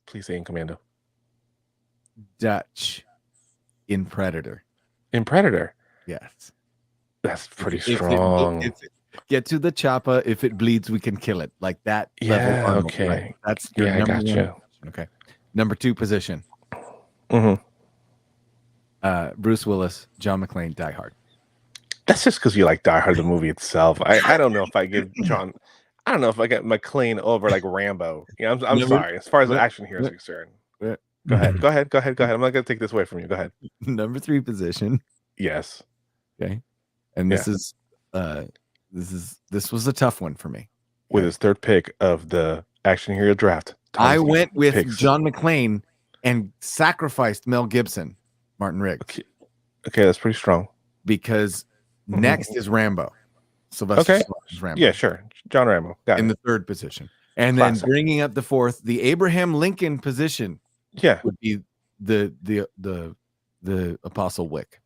Please say in Commando. Dutch in Predator. In Predator. Yes. That's pretty If strong. Get to the chopper. If it bleeds, we can kill it. Like that. Yeah, level Arnold, okay. Right? That's your I number got one you. position. Okay. Number 2 position. Bruce Willis, John McClane, Die Hard. That's just because you like Die Hard, the movie itself. I don't know if I give John. I don't know if I get McClane over like Rambo. I'm sorry. As far as the action here is concerned. Go ahead. I'm not gonna take this away from you. Go ahead. Number 3 position. Yes. Okay. And this was a tough one for me. With his third pick of the action hero draft, I went with picks. John McClane and sacrificed Mel Gibson, Martin Riggs. Okay, that's pretty strong. Because next is Rambo. Sylvester Stallone's Rambo. Yeah, sure. John Rambo. Got in it. the 3rd position. And Classic. then bringing up the 4th, the Abraham Lincoln position would be the Apostle Wick.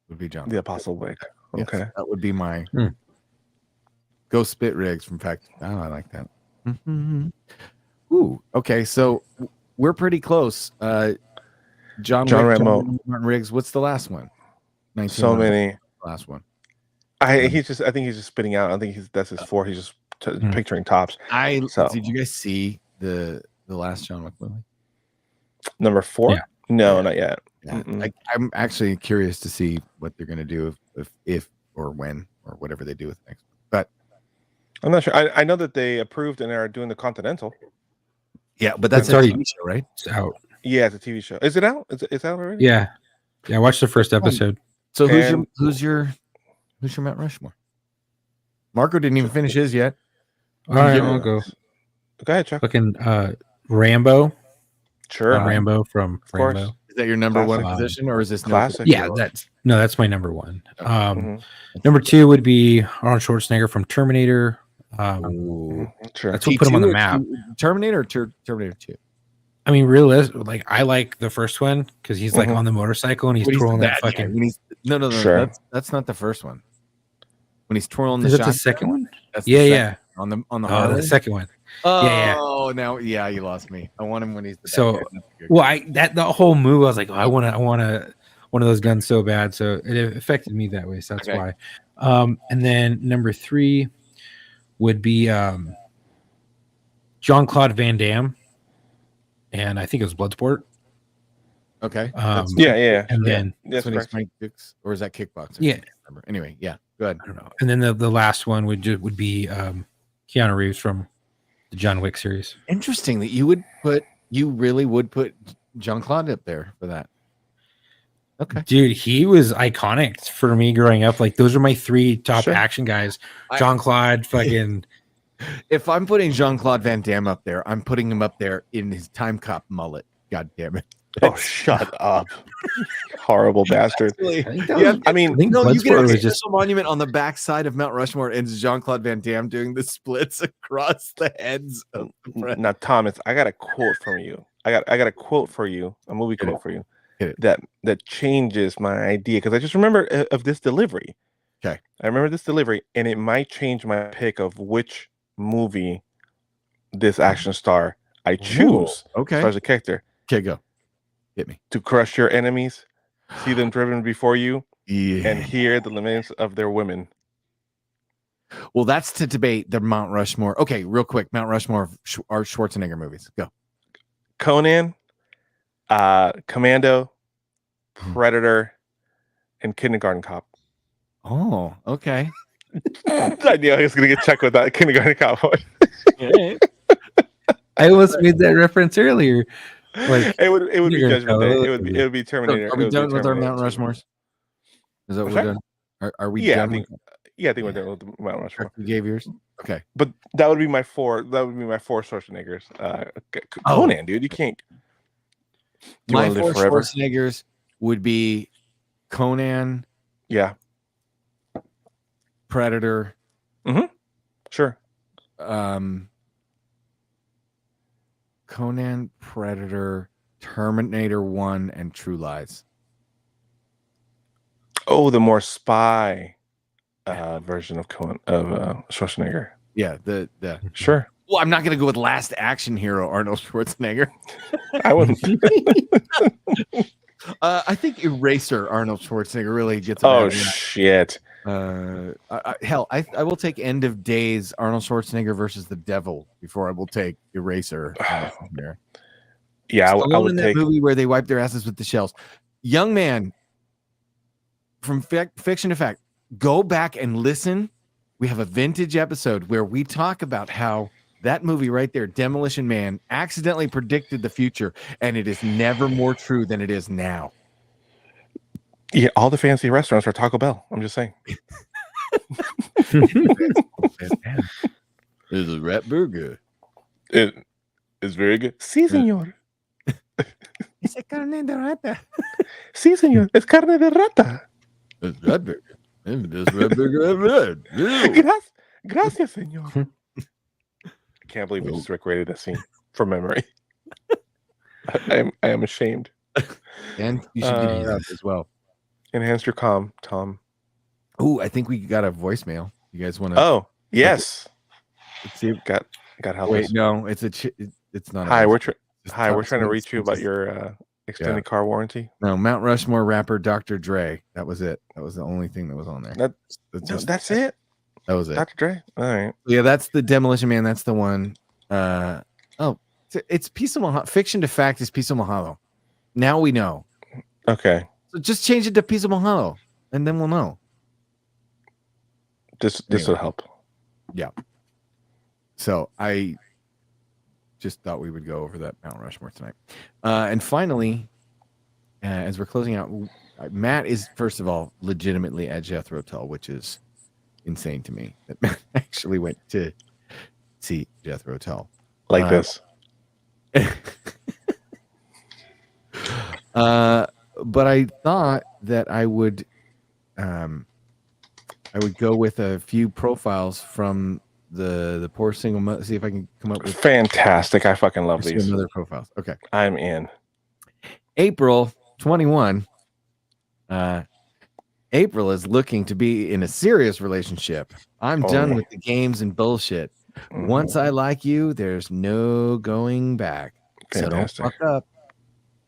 Would be John. The Apostle Wick. Okay. Yes, that would be my Go Spit Riggs from Fact. Oh, I like that. Ooh, okay. So we're pretty close. John Wick, Rambo, Martin Riggs. What's the last one? So many. Last one. I think he's just spitting out. I think that's his 4. He's just picturing tops. Did you guys see the last John Wick movie? Number 4? Yeah. No, not yet. Yeah. I'm actually curious to see what they're going to do if or when or whatever they do with next. But I'm not sure. I know that they approved and are doing the Continental. Yeah, but that's already a TV show, right? It's out. Yeah, it's a TV show. Is it out? Is it out already? Yeah. I watched the first episode. So who's your Mount Rushmore? Marco didn't even finish his yet. All right, I'll go. Go ahead, Chuck. Fucking Rambo. Sure. Rambo from course. Rambo. Is that your number Classic. 1 position, or is this Classic. Yeah, that's my number 1. Mhm. Number 2 would be Arnold Schwarzenegger from Terminator. Sure. That's what put him on the map. Terminator or Terminator 2? I mean, realistic. I like the first one because he's on the motorcycle and he's twirling that fucking. No. Sure. That's not the first one. When he's twirling the Is it shotgun. the second one? That's the Yeah, second. On the Oh, Harley. the second one. Oh, now you lost me. I want him when he's the So, bad guy. well, the whole move, I was like, I want one of those guns so bad. So it affected me that way. So that's why. And then number 3 would be Jean-Claude Van Damme, and I think it was Bloodsport. Okay. Yeah. And then That's when he's correct. playing kicks, or is that kickboxing? Yeah. I can't remember. Anyway, yeah. Go ahead. I don't know. And then the last one would be Keanu Reeves from the John Wick series. Interesting that you really would put Jean-Claude up there for that. Okay. Dude, he was iconic for me growing up. Like those are my 3 top Sure. action guys. Jean-Claude, fucking. If I'm putting Jean-Claude Van Damme up there, I'm putting him up there in his time cop mullet. God damn it. Oh, shut up. Horrible bastard. I mean, No, you get Bloodsport a was special just monument on the backside of Mount Rushmore, and it's Jean-Claude Van Damme doing the splits across the heads of the friends. now, Thomas, I got a quote from you. I got a quote for you, a movie quote for you that changes my idea because I just remember of this delivery. Okay. I remember this delivery, and it might change my pick of which movie this action star I choose Okay. as far as a character. Okay, go. Hit me. To crush your enemies, see them driven before you, Yeah. and hear the laments of their women. Well, that's to debate the Mount Rushmore. Okay, real quick, Mount Rushmore of Art Schwarzenegger movies. Go. Conan, Commando, Predator, and Kindergarten Cop. Oh, okay. I knew I was going to get checked with that Kindergarten Cop one. I almost made that reference earlier. Like It would be You're Judgment Day. gonna It would be Terminator. Are we It would be done with our Terminator Mount 2. Rushmores? Is that what What's we're that? done? Are we Yeah, done? I think. with Yeah, I think we're done with the Mount Rushmore. you gave yours? Okay. But that would be my four. That would be my four Schwarzeneggers. Oh. Conan, dude, you can't. Do you My want to four live forever? Schwarzeneggers would be Conan, Yeah, Predator, sure. Conan, Predator, Terminator 1, and True Lies. Oh, the more spy version of Schwarzenegger. Yeah, the Sure, well, I'm not gonna go with Last Action Hero Arnold Schwarzenegger. I wouldn't. I think Eraser Arnold Schwarzenegger really gets. a Oh bad rap. shit! Hell, I will take End of Days Arnold Schwarzenegger versus the Devil before I will take Eraser. There. Yeah, I Stallone would in that take. movie where they wipe their asses with the shells. Young man, from fiction to fact, go back and listen. We have a vintage episode where we talk about how that movie right there, Demolition Man, accidentally predicted the future, and it is never more true than it is now. Yeah, all the fancy restaurants are Taco Bell. I'm just saying. There's a rat burger. It is very good. Sí, señor. It's a carne de rata. Sí, señor. Es carne de rata. It's rat burger. This rat burger I've had. Ew. Gracias, señor. I can't believe we just recreated that scene from memory. I am ashamed. And you should get it up as well. Enhance your calm, Tom. Oh, I think we got a voicemail. You guys want to? Oh, yes. Let's see. Got help Wait, us. no, it's it's not. Hi, a we're voicemail. Just hi, we're talk- trying to reach you about just- your extended car warranty. No, Mount Rushmore rapper Dr. Dre. That was it. That was the only thing that was on there. That's That's it. that was it. Dr. Dre. All right. Yeah, that's the Demolition Man. That's the one. It's Piece of Mahalo. Fiction to fact is Piece of Mahalo. Now we know. Okay. So just change it to Piece of Mahalo, and then we'll know. This Anyway. will help. So I just thought we would go over that Mount Rushmore tonight. And finally, as we're closing out, Matt is first of all legitimately at Jethro Tull, which is insane to me that Matt actually went to see Jethro Tull. Like this. But I thought that I would go with a few profiles from the poor single mother. See if I can come up with Fantastic. I fucking love some these. other profiles. Okay. I'm in. April 21. April is looking to be in a serious relationship. I'm Oh, done yeah. with the games and bullshit. Mhm. Once I like you, there's no going back. So don't Fantastic. fuck up.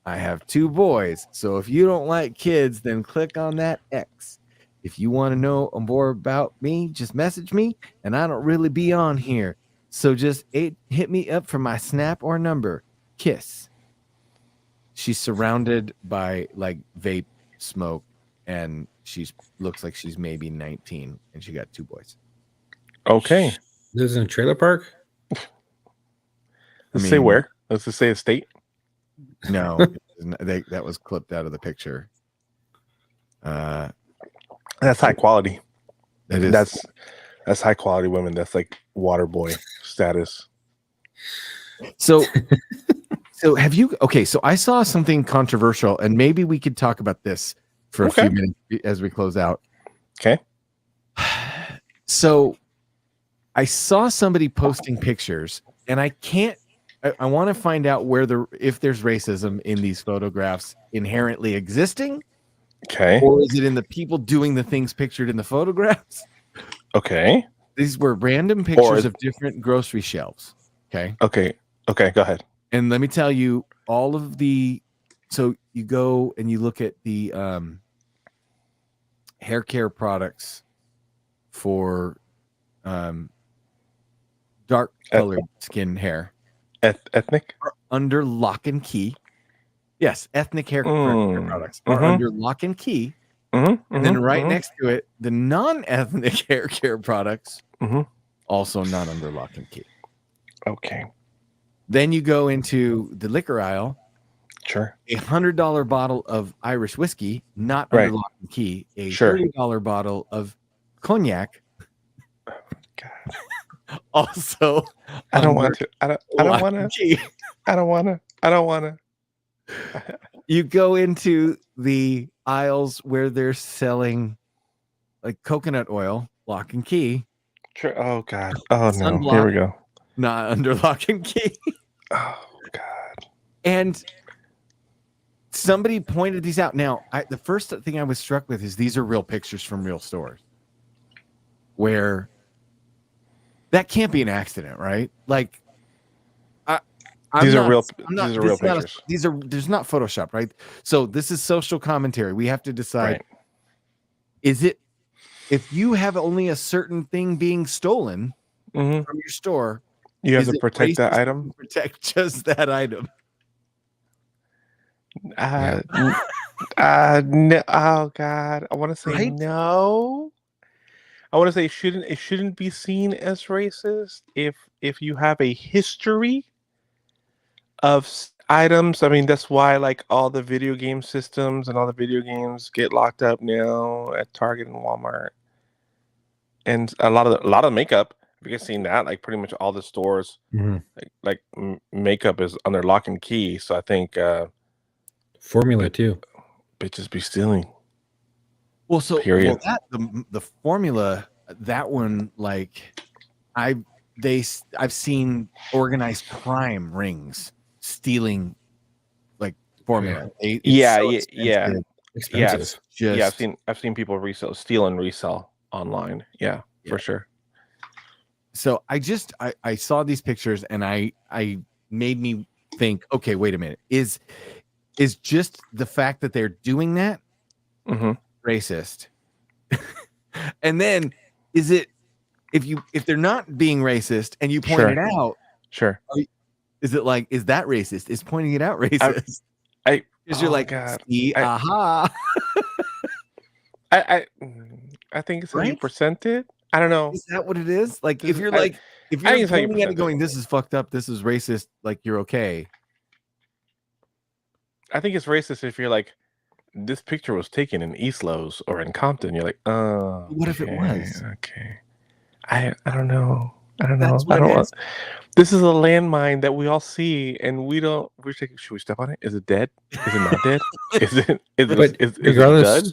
I have 2 boys. So if you don't like kids, then click on that X. If you want to know more about me, just message me, and I don't really be on here. So just hit me up for my snap or number. Kiss. She's surrounded by like vape smoke, and she looks like she's maybe 19, and she got 2 boys. Okay. Lives in a trailer park. Let's say mean- where. Let's just say a state. No, that was clipped out of the picture. That's high quality. It is. That's high quality women. That's like water boy status. So have you? Okay, so I saw something controversial, and maybe we could talk about this for a Okay. few minutes as we close out. Okay. So I saw somebody posting pictures, and I can't. I want to find out if there's racism in these photographs inherently existing, Okay. or is it in the people doing the things pictured in the photographs? Okay. These were random pictures of different grocery shelves. Okay. Okay. Okay. Go ahead. And let me tell you, all of the, so you go and you look at the hair care products for dark colored skin hair Ethnic. are under lock and key. Yes, ethnic hair care products are Mhm. under lock and key. Mm-hmm, And then right next to it, the non-ethnic hair care products Mhm. also not under lock and key. Okay. Then you go into the liquor aisle, Sure. a $100 bottle of Irish whiskey, not Right. under lock and key, a Sure. $30 bottle of cognac, God. also I don't under want to. I don't lock want and to. key. I don't want to. I don't want to. You go into the aisles where they're selling like coconut oil, lock and key, Sure. Oh God. Oh no. Sunblock. Here we go. not under lock and key. Oh God. And somebody pointed these out. Now, the first thing I was struck with is these are real pictures from real stores where that can't be an accident, right? Like, These are real pictures. There's not Photoshop, right? So this is social commentary. We have to decide, Right. is it, if you have only a certain thing being stolen Mhm. from your store, You have is to it protect that racist item. to protect just that item? Yeah. No, oh God. I want to say Right? no. I want to say it shouldn't be seen as racist if you have a history of items. I mean, that's why like all the video game systems and all the video games get locked up now at Target and Walmart, and a lot of the makeup. If you've seen that, like pretty much all the stores, Mhm. makeup is under lock and key. So I think Formula too. bitches be stealing. Well, so Period. that the formula, that one, like I've seen organized crime rings stealing like formula. It's Yeah, so yeah. expensive. Expensive. It's just, Yeah, I've seen people steal and resell online. Yeah, Yeah. for sure. so I saw these pictures and I made me think, okay, wait a minute. Is just the fact that they're doing that Hmm. racist? And then is it, if they're not being racist and you point Sure. it out, Sure. is it like, is that racist? Is pointing it out racist? I Because you're oh, like, God. see, I- aha. I think it's how you Right? present it. I don't know. Is that what it is? Like, if you're I- like, if I think you're it's how you pointing at it present it. going, this is fucked up, this is racist, like you're okay. I think it's racist if you're like, this picture was taken in East Los or in Compton. You're like, oh. What if it was? Okay. I don't know. I don't know. That's I what don't it want. is. This is a landmine that we all see, and we don't. We're taking. Should we step on it? Is it dead? Is it not dead? Is it? Is But it? Is it regardless, done?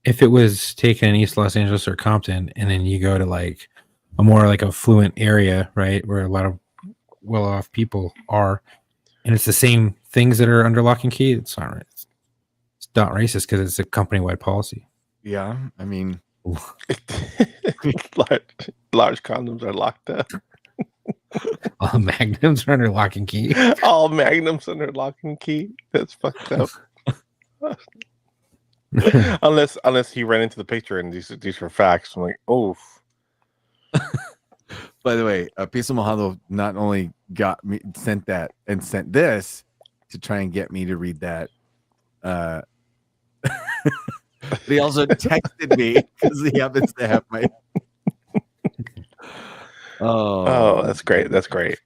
if it was taken in East Los Angeles or Compton, and then you go to like a more like affluent area, right, where a lot of well-off people are, and it's the same things that are under lock and key, it's not right. It's not racist because it's a company-wide policy. Yeah, I mean, large condoms are locked up. All magnums are under lock and key. All magnums under lock and key. That's fucked up. unless he ran into the picture and these were facts. I'm like, oh, by the way, Piso Mojado not only got me, sent that and sent this to try and get me to read that, but he also texted me because he happens to have my. oh, that's great. That's great.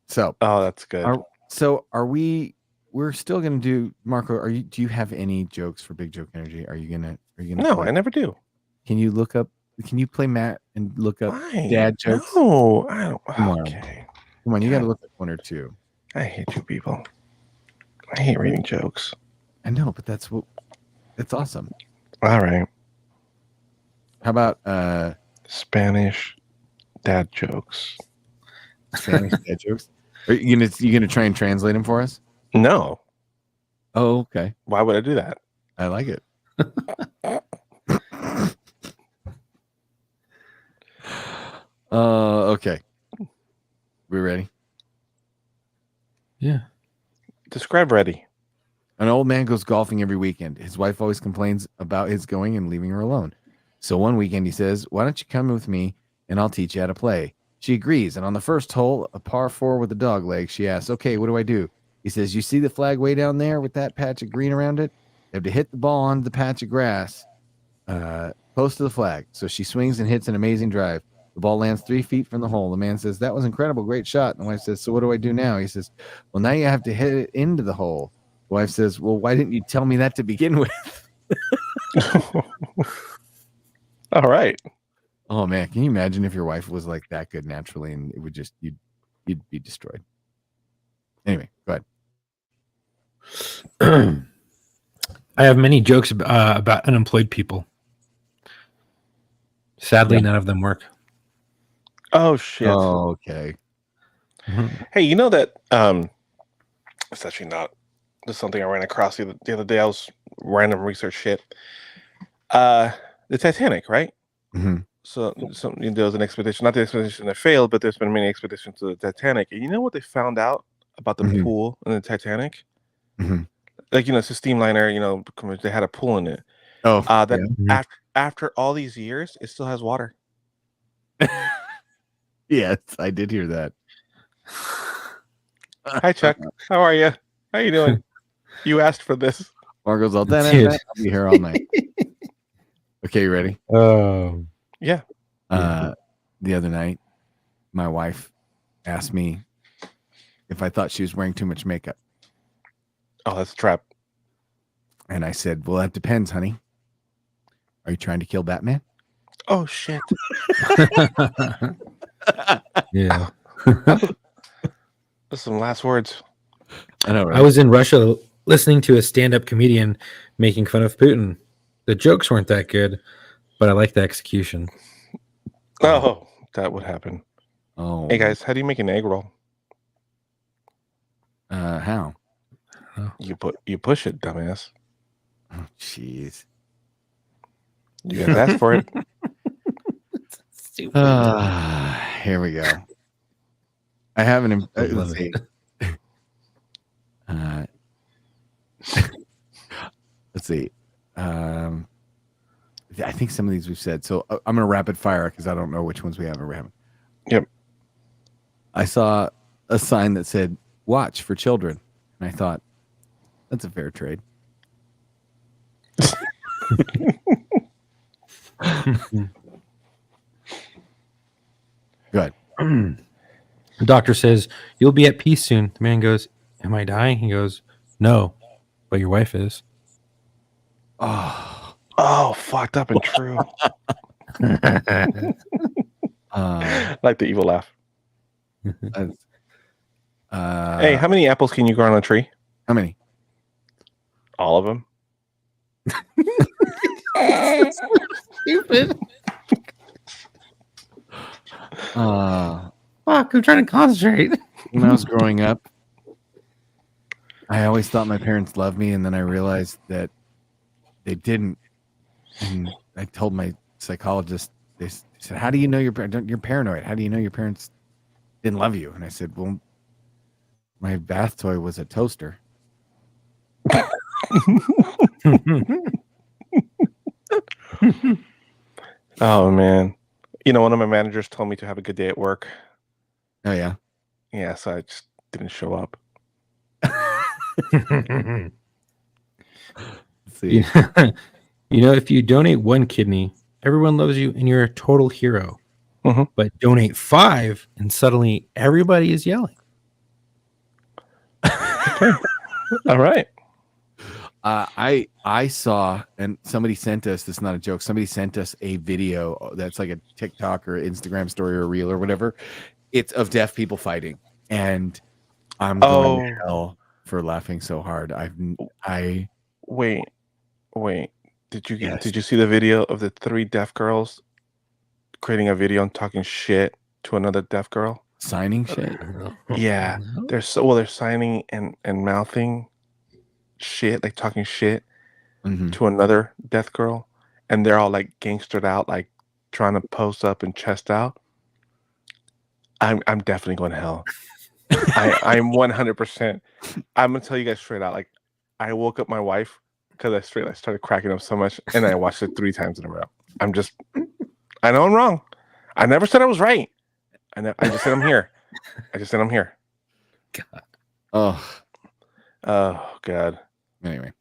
So, Oh, that's good. are we? We're still gonna do, Marco. Do you have any jokes for Big Joke Energy? Are you gonna? No, play? I never do. Can you look up? Can you play Matt and look up Why? dad jokes? No, I don't. Come on. Okay. Come on, you got to God. look at one or two. I hate you people. I hate reading jokes. I know, but that's awesome. All right. How about Spanish dad jokes. Spanish dad jokes? Are you gonna try and translate them for us? No. Oh, okay. Why would I do that? I like it. Okay. We ready? Yeah. Describe ready. An old man goes golfing every weekend. His wife always complains about his going and leaving her alone. So one weekend he says, "Why don't you come with me and I'll teach you how to play?" She agrees. And on the first hole, a par 4 with a dog leg, she asks, "Okay, what do I do?" He says, "You see the flag way down there with that patch of green around it? You have to hit the ball onto the patch of grass close to the flag." So she swings and hits an amazing drive. The ball lands 3 feet from the hole. The man says, "That was incredible. Great shot." And the wife says, "So what do I do now?" He says, "Well, now you have to hit it into the hole." The wife says, "Well, why didn't you tell me that to begin with?" All right. Oh man, can you imagine if your wife was like that good naturally and it would just you'd be destroyed. Anyway, go ahead. I have many jokes about unemployed people. Sadly, none of them work. Oh shit. Oh, okay. Hey, you know that it's actually not. This is something I ran across the other day. I was random research shit. The Titanic, right? Mm-hmm. So there was an expedition, not the expedition that failed, but there's been many expeditions to the Titanic. And you know what they found out about the Mhm. pool in the Titanic? Mhm. Like, it's a steamliner, they had a pool in it. Oh, That yeah. after all these years, it still has water. yes, I did hear that. Hi, Chuck. How are you? How you doing? You asked for this. Margo's all done. Dude. I'll be here all night. Okay, you ready? Oh, Yeah. The other night, my wife asked me if I thought she was wearing too much makeup. Oh, that's a trap. And I said, "Well, that depends, honey. Are you trying to kill Batman?" Oh shit. yeah. That's some last words. I know, right? I was in Russia listening to a stand-up comedian making fun of Putin. The jokes weren't that good, but I like the execution. Oh, that would happen. Oh, Hey guys, how do you make an egg roll? how? You push it, dumbass. Oh, jeez. You gotta ask for it. Here we go. I have an. Let's love see. Let's see. I think some of these we've said. So I'm going to rapid fire because I don't know which ones we have or we haven't. Yep. I saw a sign that said "Watch for children," and I thought that's a fair trade. Good. The doctor says, "You'll be at peace soon." The man goes, "Am I dying?" He goes, "No, but your wife is." Oh, fucked up and true. Like the evil laugh. Hey, how many apples can you grow on a tree? How many? All of them. Stupid. Fuck, I'm trying to concentrate. When I was growing up, I always thought my parents loved me, and then I realized that they didn't. And I told my psychologist, they said, "How do you know you're paranoid? How do you know your parents didn't love you?" And I said, "Well, my bath toy was a toaster." Oh man. One of my managers told me to have a good day at work. Oh yeah. Yeah, so I just didn't show up. Let's see. If you donate 1 kidney, everyone loves you and you're a total hero. Mhm. But donate 5 and suddenly everybody is yelling. All right. I saw, and somebody sent us, this is not a joke, somebody sent us a video that's like a TikTok or Instagram story or reel or whatever. It's of deaf people fighting. And I'm going to hell for laughing so hard. Wait. Did you Yes. did you see the video of the 3 deaf girls creating a video and talking shit to another deaf girl? Signing shit. Yeah. They're signing and mouthing shit, like talking shit Mhm. to another deaf girl, and they're all like gangstered out, like trying to post up and chest out. I'm definitely going to hell. I'm 100%. I'm gonna tell you guys straight out. Like, I woke up my wife because I started cracking up so much, and I watched it 3 times in a row. I know I'm wrong. I never said I was right. I just said I'm here. God. Oh God. Anyway.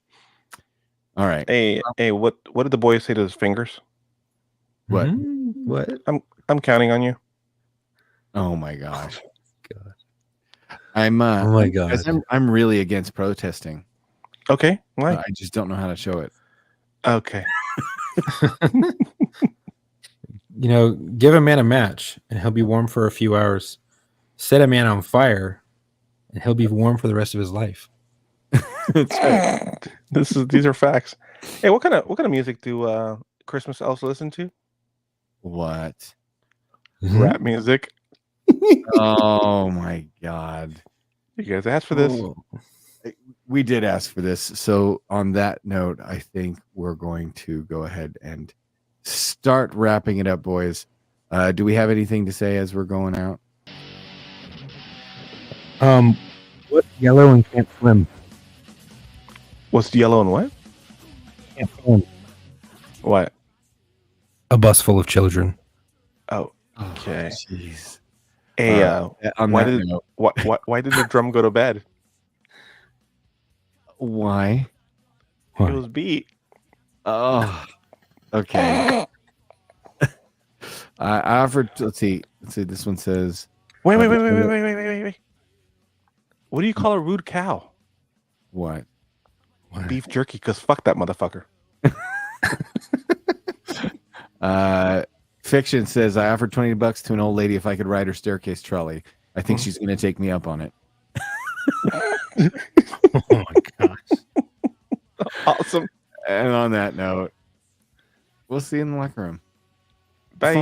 All right. Hey, what did the boy say to his fingers? What? What? I'm counting on you. Oh my gosh. God. I'm Oh my God. guys, I'm really against protesting. Okay. Why? I just don't know how to show it. Okay. Give a man a match and he'll be warm for a few hours. Set a man on fire and he'll be warm for the rest of his life. That's right. These are facts. Hey, what kind of music do Christmas elves listen to? What? Rap music. Oh my God. You guys asked for this. Oh. We did ask for this. So on that note, I think we're going to go ahead and start wrapping it up, boys. Do we have anything to say as we're going out? What yellow and can't swim? What's yellow and what? Can't swim. What? A bus full of children. Oh, okay. Jeez. Hey, On why that did note, why did the drum go to bed? why? It was beat. Oh, okay. I offered. Let's see. This one says. Wait. What do you call a rude cow? What? Beef jerky, because fuck that motherfucker. Fiction says I offered $20 to an old lady if I could ride her staircase trolley. I think she's going to take me up on it. Oh my gosh. Awesome. And on that note, we'll see you in the locker room. Bye.